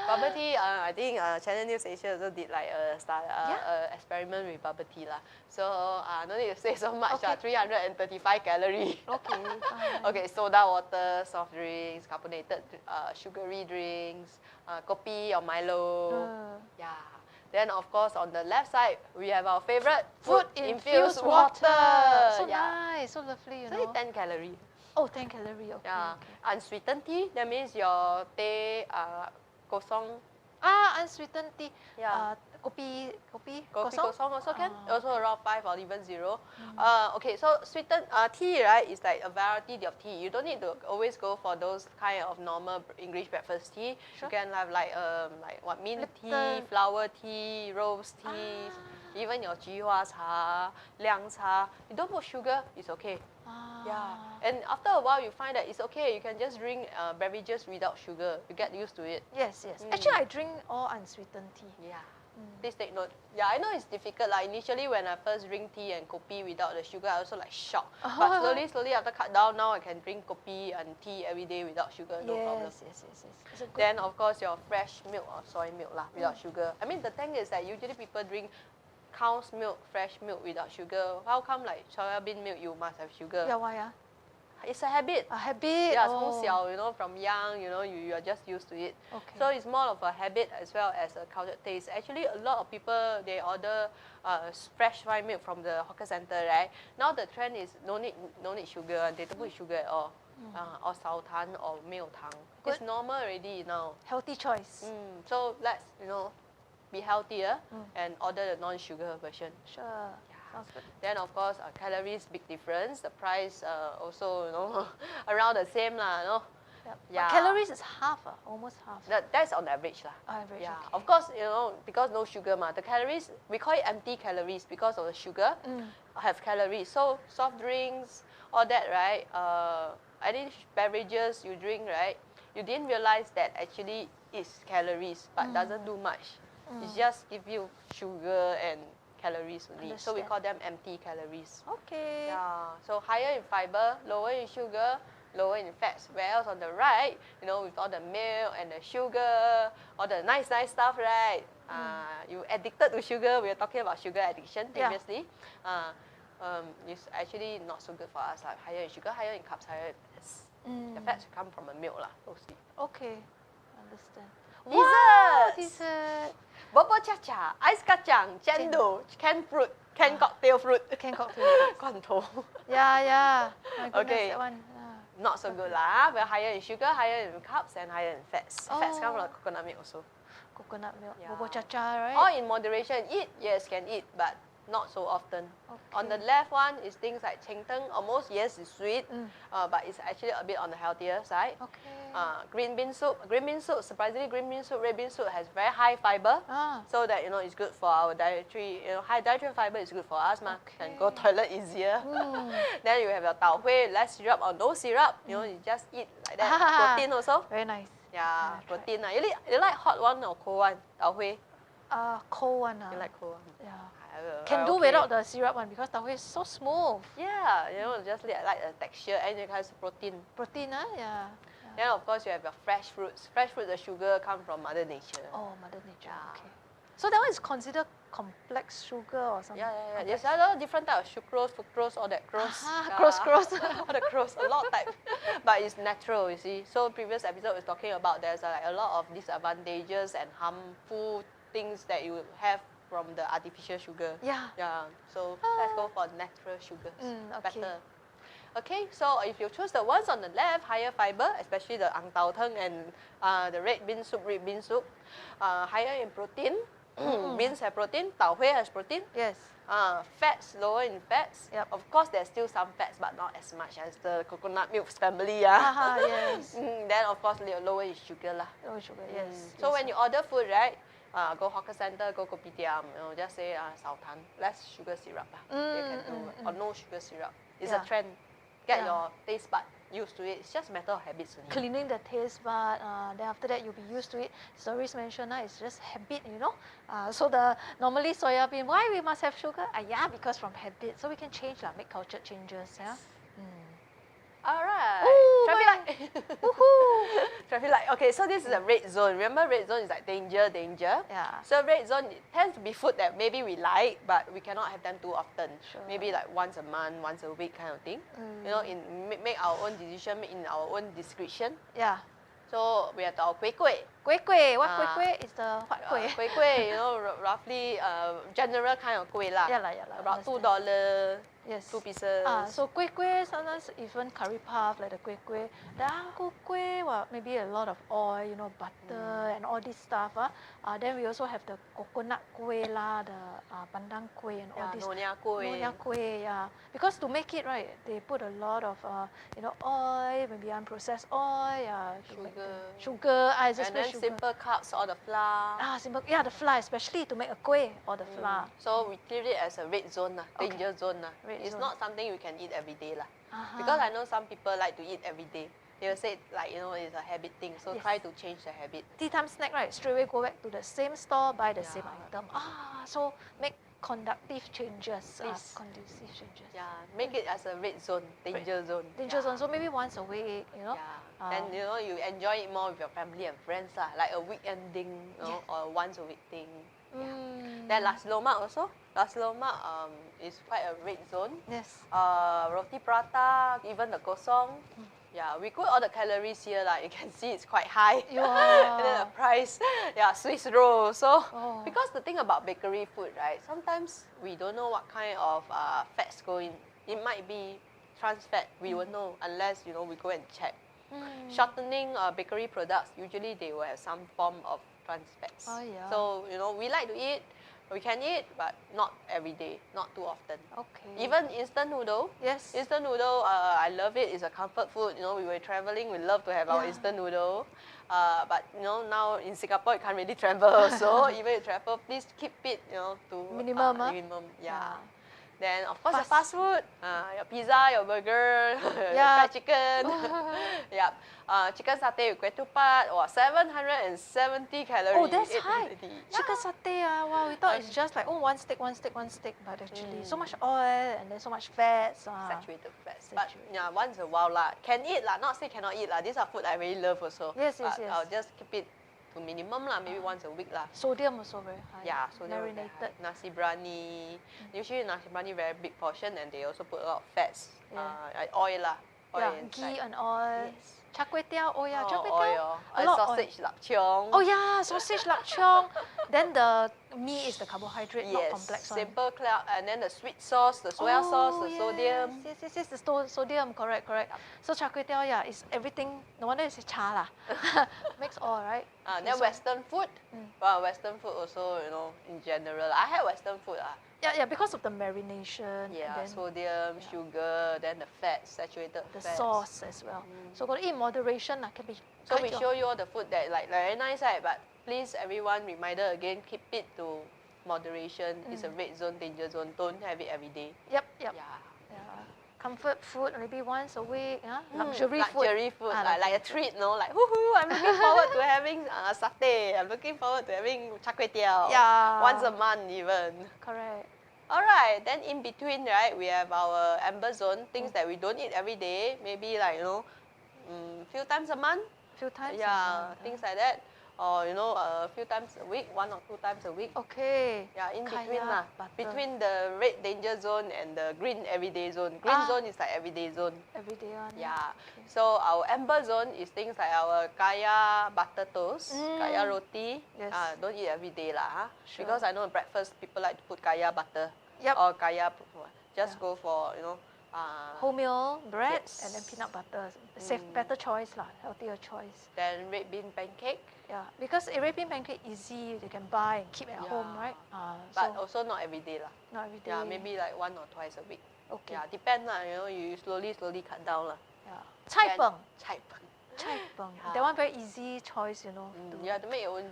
Bubble tea, I think Channel News Asia also did like a experiment with bubble tea lah. So no need to say so much. Okay. 335 calories. Okay. Fine. Okay, soda water, soft drinks, carbonated sugary drinks, kopi or Milo. Yeah. Then of course on the left side we have our favorite Food infused water. So Yeah. nice, so lovely, you It's know. only 10 calories. Oh, 10 calorie. Okay. Yeah. Okay. Unsweetened tea, that means your teh kosong. Unsweetened tea. Yeah. Kopi Kopi kosong. kosong also can, also around 5 or even 0. Okay, so sweetened tea, right, is like a variety of tea. You don't need to always go for those kind of normal English breakfast tea. Sure. You can have like what mint tea, Lipton. flower tea, rose teas, even your 菊花茶, 凉茶. You don't put sugar, it's okay. Yeah, and after a while you find that it's okay. You can just drink beverages without sugar. You get used to it. Yes. Actually, I drink all unsweetened tea. Yeah. Please take note. Yeah, I know it's difficult. Like initially when I first drink tea and kopi without the sugar, I also like shocked. But slowly after cut down, now I can drink kopi and tea every day without sugar, no problem. Yes. It's a good Then of course your fresh milk or soy milk lah, without sugar. I mean the thing is that usually people drink cow's milk, fresh milk without sugar. How come like soya bean milk you must have sugar? Yeah, why? It's a habit. A habit. Yeah, 哦 从小, from young, you are just used to it. Okay. So it's more of a habit as well as a cultured taste. Actually, a lot of people, they order fresh soy milk from the hawker center, right? Now the trend is no need sugar. They don't put sugar at all. Or 少糖 or 没有糖. It's normal already now. Healthy choice. So let's, be healthier and order the non-sugar version. Sure. Sounds good. Then of course, calories, big difference. The price also, around the same lah, Yep. Yeah. But calories is half, almost half. That's on average lah. Average. Yeah, Okay. of course, because no sugar the calories, we call it empty calories because of the sugar have calories. So soft drinks, all that, right? Any beverages you drink, right? You didn't realize that actually is calories, but doesn't do much. It just give you sugar and calories only. So we Understand. call them empty calories. Okay. Yeah. So higher in fiber, lower in sugar, lower in fats. Whereas on the right, with all the milk and the sugar, all the nice stuff, right? You addicted to sugar. We were talking about sugar addiction previously. It's actually not so good for us. Like higher in sugar, higher in carbs, higher in fats. The fats come from the milk lah, mostly. Okay. Understand. Desserts. Dessert. Bubur cha-cha, ice kacang, cendol, canned fruit, canned cocktail fruit. Canned cocktail. 罐头. Yeah. My goodness, Okay. that one. Not so good lah. We're higher in sugar, higher in carbs, and higher in fats. Fats come from Oh. coconut milk also. Coconut milk. Yeah. Bubur cha-cha, right? All in moderation. Eat, yes, can eat, but not so often. On the left one is things like cheng teng. Almost, yes, it's sweet, but it's actually a bit on the healthier side. Okay. Green bean soup. Surprisingly, green bean soup, red bean soup has very high fiber. So that, it's good for our dietary, high dietary fiber is good for us, can go toilet easier. Then you have your tau hui, less syrup or no syrup, you just eat like that. Protein also. Very nice. Yeah, protein. You like hot one or cold one, tau hui? Cold one. You like cold one? Yeah. Can do without the syrup one because tau hui is so smooth. Yeah, just like the texture and it has protein. Protein, yeah. Then of course you have your fresh fruits. Fresh fruit, the sugar come from Mother Nature. Oh, Mother Nature. Yeah. Okay. So that one is considered complex sugar or something? Yeah. There's a lot of different types of sucrose, fructose, all that gross. Gross. All the gross, a lot of type. But it's natural, you see. So previous episode was talking about there's a lot of disadvantages and harmful things that you have from the artificial sugar. Yeah. So let's go for natural sugars. Okay. Better. Okay, so if you choose the ones on the left, higher fiber, especially the ang tao teng and the red bean soup, higher in protein, Beans have protein, tau hui has protein. Yes. Fats, lower in fats. Yep. Of course, there's still some fats, but not as much as the coconut milk family. Yes. Then, of course, lower is sugar. Lower sugar, yes. So when you order food, right, go hawker center, go kopitiam, just say 少糖, less sugar syrup. They can do, or no sugar syrup. It's a trend. Get your taste bud used to it. It's just a matter of habits. Cleaning the taste bud, then after that you'll be used to it. Doris mentioned it's just habit, so normally soya bean, why we must have sugar? Yeah, because from habit. So we can change, make culture changes. Yeah. All right. Ooh, traffic light. Traffic light. Okay, so this is a red zone. Remember, red zone is like danger, danger. Yeah. So red zone tends to be food that maybe we like, but we cannot have them too often. Sure. Maybe like once a month, once a week kind of thing. Make our own decision, make in our own discretion. Yeah. So we have our kueh kueh. Kueh kueh. What kueh kueh is the what kueh? Kueh kueh, roughly general kind of kueh lah. Yeah. About $2. Yes. 2 pieces. So kueh kueh, sometimes even curry puff like the kueh kueh. The ang ku kueh, maybe a lot of oil, butter and all this stuff. Then we also have the coconut kueh lah, the pandan kueh and all this. Nyonya kueh. Nyonya kueh, yeah. Because to make it right, they put a lot of oil, maybe unprocessed oil, sugar. And then sugar. simple carbs or the flour. Simple. Yeah, the flour, especially to make a kueh or the flour. So we treat it as a red zone, danger zone. It's not something we can eat every day. Because I know some people like to eat every day. They will say it's a habit thing. So try to change the habit. Tea time snack, right? Straight away go back to the same store, buy the same item. So make conductive changes. Conducive changes. Yeah, make it as a red zone, danger zone. Danger zone. So maybe once a week, Then you enjoy it more with your family and friends, like a weekend thing, or once a week thing. Then nasi lemak also. Nasi lemak is quite a red zone. Yes. Roti prata, even the kosong. Yeah, we put all the calories here. You can see it's quite high. And then the price, Swiss roll. So because the thing about bakery food, right? Sometimes we don't know what kind of fats go in. It might be trans fat. We will know unless we go and check. Shortening bakery products, usually they will have some form of trans fats. So we like to eat. We can eat, but not every day, not too often. Okay. Even instant noodle. Yes. Instant noodle, I love it. It's a comfort food. We were traveling. We love to have our instant noodle. But now in Singapore, you can't really travel. So even if you travel, please keep it to minimum. Minimum. Yeah. Then of course the fast food, your pizza, your burger, fried chicken. Chicken satay with ketupat, 770 calories. Oh, that's high. Chicken satay, wow, we thought it's just like one stick, but actually so much oil and then so much fats. Saturated fats. But once a while can eat not say cannot eat These are food I really love also. Yes. I'll just keep it to minimum maybe once a week Sodium also very high. Yeah, sodium marinated. Nasi biryani. Usually nasi biryani very big portion and they also put a lot of fats. Oil ghee and oil. Yes. Char kway teow, char kway teow. Oil. A lot sausage lap cheong. Oh yeah, sausage lap cheong. Then the meat is the carbohydrate, not complex one. Simple and then the sweet sauce, the soya sauce, the sodium. Yes, the sodium, correct. So char kway teow, is everything. No wonder it's char lah. Makes all right. Then Western food. Western food also, in general. I had Western food. Yeah, because of the marination. Yeah, sodium, sugar, then the fats, saturated the fats. sauce as well. So got to eat in moderation. Can be. So we show you all the food that very nice, right? But please, everyone, reminder again, keep it to moderation. It's a red zone, danger zone. Don't have it every day. Yep. Yeah. Comfort food, maybe once a week. Luxury food. Luxury food, like a treat, Like, woohoo, I'm looking forward to having satay. I'm looking forward to having char kway teow. Yeah. Once a month even. Correct. All right, then in between, right, we have our amber zone, things that we don't eat every day. Maybe like, few times a month. Few times. Yeah, things like that. Or a few times a week, 1 or 2 times a week. Okay. Yeah, in Kaya, between butter. between the red danger zone and the green everyday zone. Green zone is like everyday zone. Everyday one. Yeah. Okay. So our amber zone is things like our kaya butter toast, kaya roti. Yes. Don't eat every day Sure. because I know breakfast people like to put kaya butter. Yep. Or kaya. Just go for Wholemeal bread yes. and then peanut butter. Safe, better choice lah, healthier choice. Then red bean pancake. Yeah, because a red bean pancake easy, you can buy and keep at home, right? But so also not every day lah. not every day. Yeah, maybe like 1 or twice a week. Okay. Yeah, depend lah. You know, you slowly cut down lah. Yeah. Cai peng. Cai peng. Cai peng. That one very easy choice, you know. You have to make your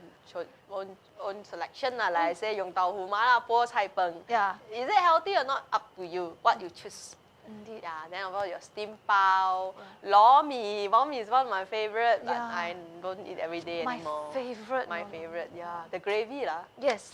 own selection lah. Like I say, 用豆腐麻辣锅菜peng. Yeah. Is it healthy or not? Up to you. What you choose. Indeed. Yeah. Then about your steamed bao, lor mee. Lor mee is one of my favorite, but Yeah. I don't eat every day My anymore. favorite. My favorite. Yeah. The gravy lah. Yes.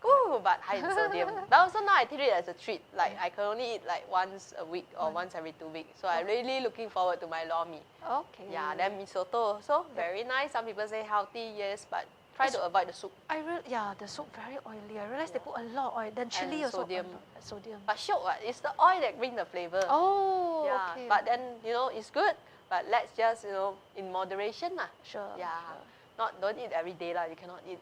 Ooh, but high in sodium. But also now I treat it as a treat. Like I can only eat like once a week or once every 2 weeks. So I'm really looking forward to my lor mee. Okay. Yeah, then mee soto also very nice. Some people say healthy, yes, but try to avoid the soup. The soup very oily. I realized they put a lot of oil. Then chili And also. sodium. Sodium. But shiok what? It's the oil that brings the flavor. Oh, yeah. okay. But then it's good. But let's just in moderation lah. Sure. Yeah. Sure. Don't eat every day lah. You cannot eat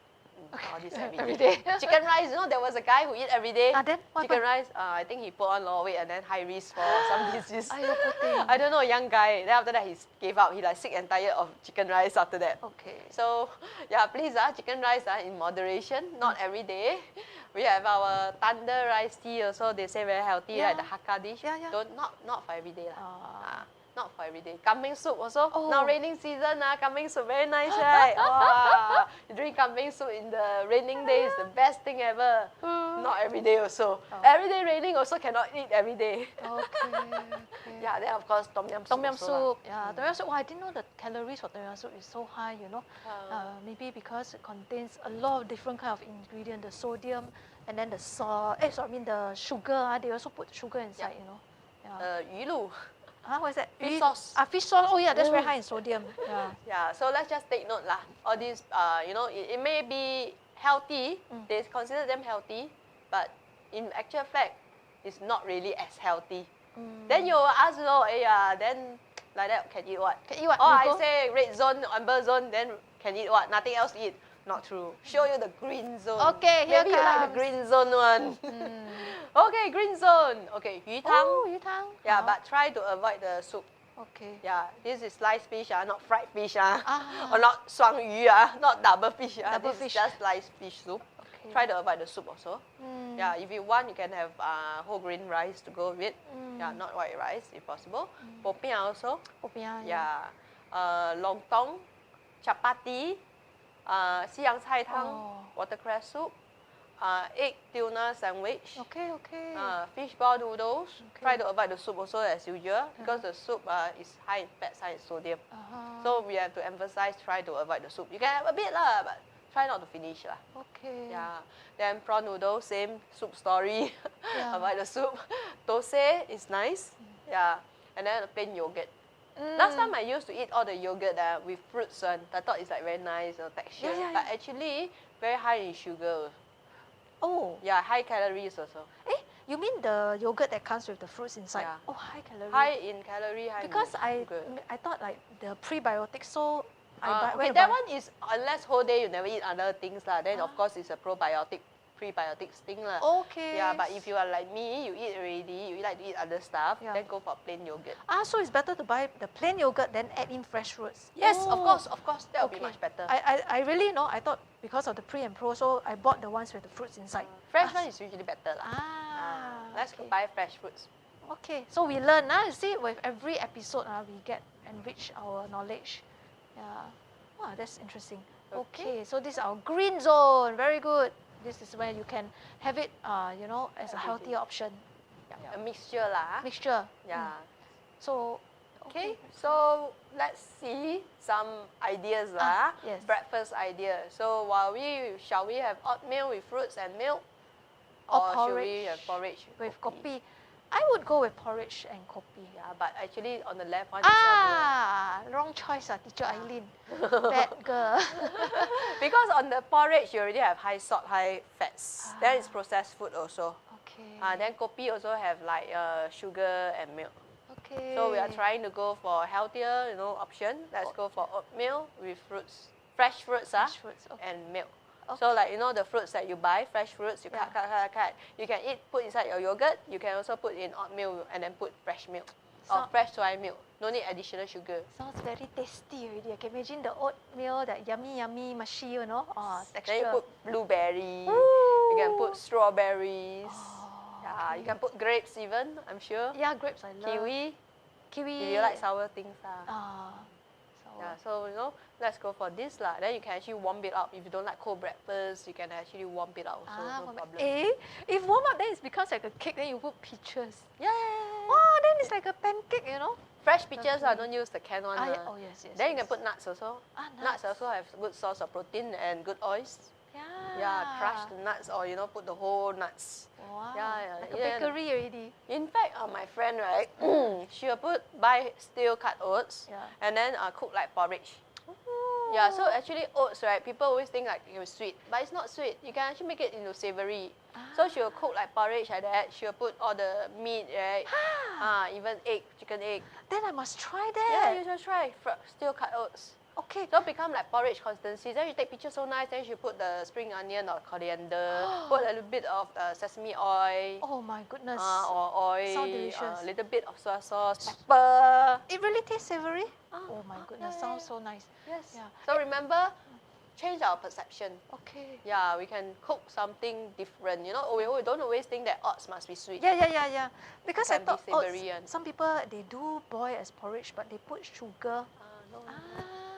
all this Every every day. day. Chicken rice, there was a guy who eat every day. Then what chicken happened? rice, I think he put on a lot of weight and then high risk for some disease. Aiyo, poor thing. I don't know, young guy. Then after that he gave up. He like sick and tired of chicken rice after that. Okay. So yeah, please chicken rice in moderation, not every day. We have our thunder rice tea also. They say very healthy, Yeah. right? The Hakka dish. Yeah, yeah. Not for every day lah. Not for every day. Kambing soup also. Oh. Now raining season, kambing soup very nice, right? Wow. You drink kambing soup in the raining days, the best thing ever. Not every day also. Every day raining also cannot eat every day. Okay. Yeah, then of course tom yum soup. Tom yum also soup. Yeah, tom yum soup. I didn't know the calories for tom yum soup is so high, maybe because it contains a lot of different kind of ingredients, the sodium and then the salt. The sugar. They also put sugar inside, Yeah. 鱼露. What's that? Fish sauce. Fish sauce. Oh yeah, that's very high in sodium. Yeah. Yeah, so let's just take note lah. All these, it may be healthy. They consider them healthy, but in actual fact, it's not really as healthy. Then you will ask, then like that can eat what? Can eat what? Oh, I say red zone, amber zone, then can eat what? Nothing else to eat. Not true. Show you the green zone. Okay, here Maybe you like the comes. green zone one. Okay, green zone. Okay, 鱼汤. Oh, 鱼汤. Yeah, but try to avoid the soup. Okay. Yeah, this is sliced fish, not fried fish, or not 双鱼, not double fish. Double This fish. is just sliced fish soup. Okay. Try to avoid the soup also. Yeah, if you want, you can have whole grain rice to go with. Yeah, not white rice if possible. Popiah also. Popiah. Yeah, lontong, chapati, 西洋菜汤, watercress soup, egg tuna sandwich. Okay. Fish ball noodles. Try to avoid the soup also as usual because the soup is high in fats, high in sodium. So we have to emphasize try to avoid the soup. You can have a bit lah, but try not to finish lah. Okay. Yeah. Then prawn noodles, same soup story. Yeah. Avoid the soup. Dosai is nice. Yeah. And then a plain yogurt. Last time I used to eat all the yogurt with fruits one. I thought it's like very nice texture. Yeah. But actually very high in sugar. Oh. Yeah, high calories also. You mean the yogurt that comes with the fruits inside? Yeah. Oh, high calorie. High in calorie, high Because in sugar. I thought like the prebiotics, so Okay, that one is unless whole day you never eat other things lah. Then of course it's a prebiotics thing lah. Okay. Yeah, but if you are like me, you eat already, you like to eat other stuff, Yeah. then go for plain yogurt. So it's better to buy the plain yogurt than add in fresh fruits. Yes, Oh. of course, that would be Okay. much better. I really I thought because of the pre and pro, so I bought the ones with the fruits inside. Fresh one is usually better lah. Let's okay. buy fresh fruits. Okay, so we learn. You see, with every episode, we get enrich our knowledge. Yeah. Wow, that's interesting. Okay, so this is our green zone. Very good. This is where you can have it, as a healthier option. Yeah. A mixture lah. Mixture. Yeah. So, Okay, so let's see some ideas lah. Yes. Breakfast idea. So shall we have oatmeal with fruits and milk? Or should we have porridge porridge with kopi. I would go with porridge and kopi. Yeah, but actually on the left one is healthier. Wrong choice, Teacher Eileen. Bad girl. Because on the porridge you already have high salt, high fats. Then it's processed food also. Okay. Then kopi also have like sugar and milk. Okay. So we are trying to go for healthier, option. Let's go for oatmeal with fruits, fresh fruits, Fresh fruits, okay. and milk. So like, you know, the fruits that you buy, fresh fruits, you cut. You can put inside your yogurt. You can also put in oatmeal and then put fresh milk or fresh soy milk. No need additional sugar. Sounds very tasty already. I can imagine the oatmeal, that yummy, mushy, you know, texture. Then you put blueberry. Ooh. You can put strawberries. Okay. You can put grapes even, I'm sure. Yeah, grapes I love. Kiwi. Kiwi. If you like sour things. Sour. So, you know, let's go for this lah. Then you can actually warm it up. If you don't like cold breakfast, you can actually warm it up also, no problem. If warm up, then it becomes like a cake, then you put peaches. Yeah. Wow, then it's like a pancake, you know. Fresh peaches, don't use the canned one. Oh, yes. Then you can put nuts also. Nuts also have good source of protein and good oils. Yeah. Crush the nuts or, you know, put the whole nuts. Wow. Like a Yeah. bakery already. In fact, my friend, right, she will buy steel cut oats and then cook like porridge. Ooh. Yeah, so actually oats, right, people always think like it was sweet, but it's not sweet. You can actually make it into savory. So she will cook like porridge like that. She will put all the meat, right? Even egg, chicken egg. Then I must try that. Yeah, you should try steel cut oats. Okay. So become like porridge consistency. Then you take picture so nice. Then you put the spring onion or coriander. Put a little bit of sesame oil. Oh my goodness. Or oil. Sounds delicious. A little bit of soy sauce, pepper. It really tastes savory. Oh my goodness, sounds so nice. Yes. Yeah. So remember, change our perception. Okay. Yeah, we can cook something different. You know, we don't always think that oats must be sweet. Yeah. Because I Can be thought savoury oats, some people they do boil as porridge, but they put sugar. No.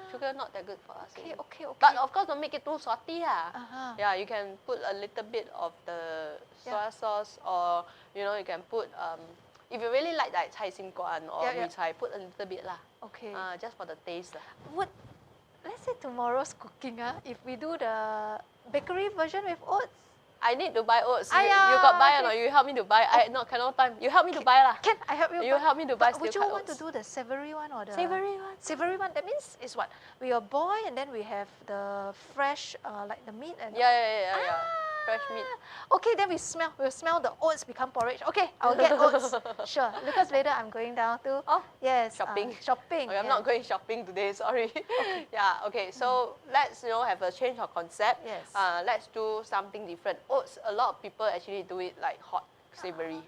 Sugar not that good for us. Okay. But of course, don't make it too salty. Uh-huh. You can put a little bit of the soy sauce, or you know, you can put if you really like like cai sim guan or cai, put a little bit lah. Okay. Just for the taste lah. Let's say tomorrow's cooking, if we do the bakery version with oats. I need to buy oats. You got buy or not? You help me to buy. Cannot time. You help me to buy lah. Can I help you? You help me to buy. Would you want to do the savory one or the savory one? Savory one. That means is what? We will boil and then we have the fresh, like the meat and. Yeah. Fresh meat. Okay, then we'll smell the oats become porridge. Okay, I'll get oats. Sure, because later I'm going down to shopping. Okay, I'm not going shopping today. Sorry. Okay. Okay. So let's have a change of concept. Yes. Let's do something different. Oats. A lot of people actually do it like hot, savory.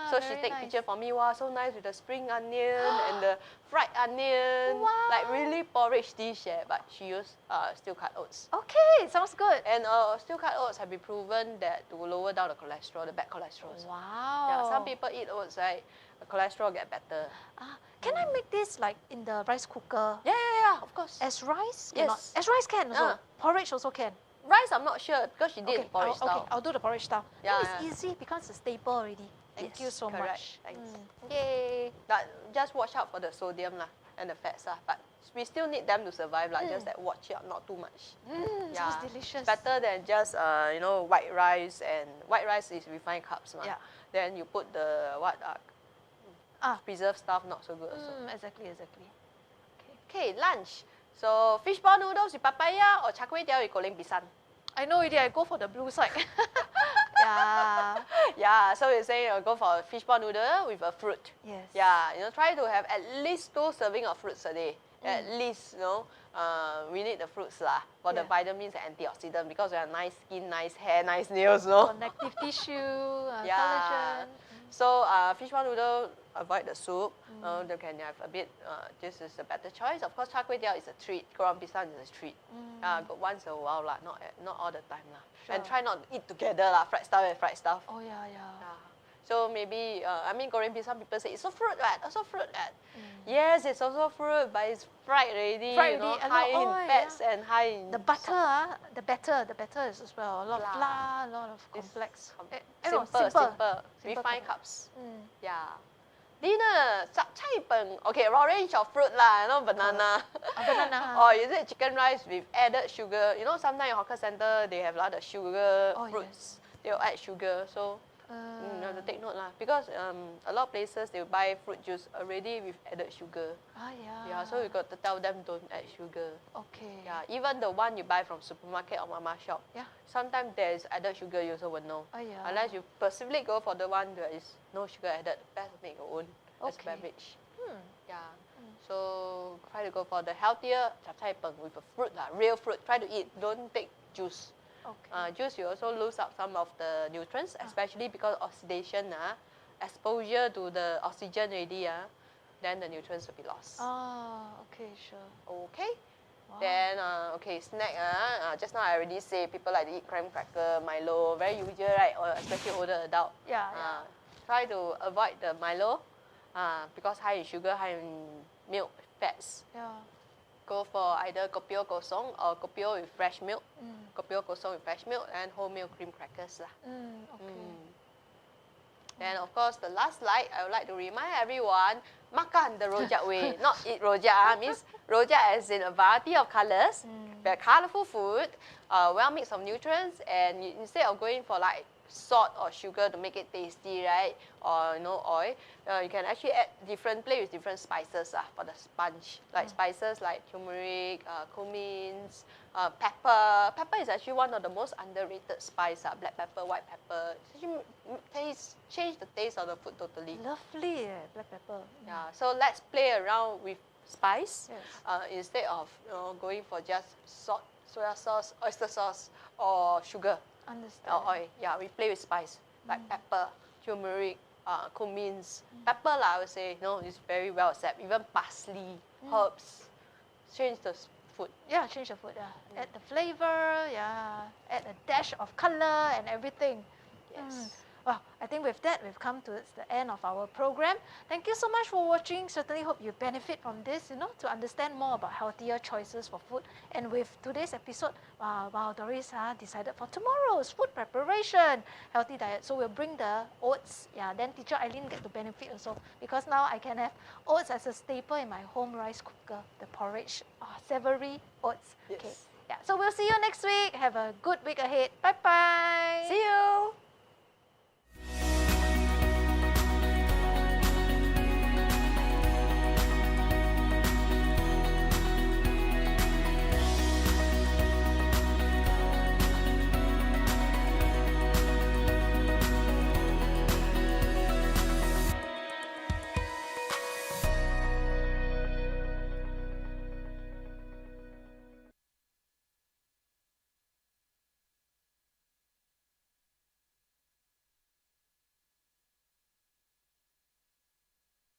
So she take picture for me. Wow, so nice with the spring onion and the fried onion. Wow. Like really porridge dish. But she used steel cut oats. Okay, sounds good. And steel cut oats have been proven that to lower down the cholesterol, the bad cholesterol. Wow. Yeah, some people eat oats, right? The cholesterol get better. Can I make this like in the rice cooker? Yeah, of course. As rice? Yes. As rice can also. Porridge also can. Rice, I'm not sure because she did porridge style. Okay, I'll do the porridge style. Yeah, it's easy because it's staple already. Thank you so much. Thanks. Yay. But just watch out for the sodium lah and the fats lah. But we still need them to survive lah. Just that watch out, not too much. Sounds delicious. Better than just white rice, and white rice is refined carbs ma. Yeah. Then you put the preserved stuff, not so good also. Exactly. Okay, lunch. So fishball noodles with papaya or char kway teow with goreng pisang. I know already. I go for the blue side. So you're saying go for a fishball noodle with a fruit. Yes. Try to have at least 2 servings of fruits a day. At least, we need the fruits lah for the vitamins and antioxidants, because we have nice skin, nice hair, nice nails, Connective tissue, collagen. So fishball noodle, avoid the soup. They can have a bit. This is a better choice. Of course, char kway teow is a treat. Goreng pisang is a treat. Go once in a while lah, not all the time lah. Sure. And try not to eat together lah, fried stuff and fried stuff. Oh yeah. So maybe goreng pisang, people say it's also fruit, right? Yes, it's also fruit, but it's fried already. High in fats and high in the butter. The batter is as well a lot of flour, a lot of complex. Simple. Refined carbs. Dinner, cai peng. Okay, raw range of fruit lah, banana. Banana. Or is it chicken rice with added sugar? Sometimes in hawker center they have a lot of sugar fruits. They'll add sugar, so you have to take note lah. Because a lot of places they buy fruit juice already with added sugar. So you got to tell them don't add sugar. Okay. Even the one you buy from supermarket or mama shop. Sometimes there is added sugar, you also won't know. Unless you specifically go for the one that is no sugar added. Best make your own as beverage. So try to go for the healthier chap chai peng with a fruit lah, real fruit. Try to eat. Don't take juice. Okay. Juice, you also lose out some of the nutrients, especially because oxidation, exposure to the oxygen already, then the nutrients will be lost. Okay, sure. Okay. Wow. Then, okay, snack, just now I already say people like to eat graham cracker, Milo, very usual, right? Or especially older adult. Yeah. Try to avoid the Milo because high in sugar, high in milk, fats. Yeah. Go for either kopi O kosong or kopi O with fresh milk. Kopi O kosong with fresh milk and wholemeal cream crackers lah. Okay. Then of course the last slide, I would like to remind everyone, makan the rojak way, not eat rojak. Means rojak as in a variety of colors, very colorful food, well mixed of nutrients, and instead of going for like salt or sugar to make it tasty, right? Or oil, you can actually play with different spices for the sponge. Like spices like turmeric, cumins, pepper. Pepper is actually one of the most underrated spice. Black pepper, white pepper. Change the taste of the food totally. Lovely, black pepper. Yeah. So let's play around with spice Yes. instead of going for just salt, soya sauce, oyster sauce, or sugar. Understand. Or oil. Yeah, we play with spice like pepper, turmeric, cumins. Pepper, I would say, is very well accepted. Even parsley, herbs, change the food. Yeah, change the food. Add the flavor. Yeah, add a dash of color and everything. Yes. Well, I think with that, we've come to the end of our program. Thank you so much for watching. Certainly hope you benefit from this, to understand more about healthier choices for food. And with today's episode, Doris decided for tomorrow's food preparation, healthy diet. So we'll bring the oats. Yeah, then teacher Eileen get to benefit also, because now I can have oats as a staple in my home rice cooker, the porridge, savory oats. Yes. Okay. Yeah, so we'll see you next week. Have a good week ahead. Bye-bye. See you.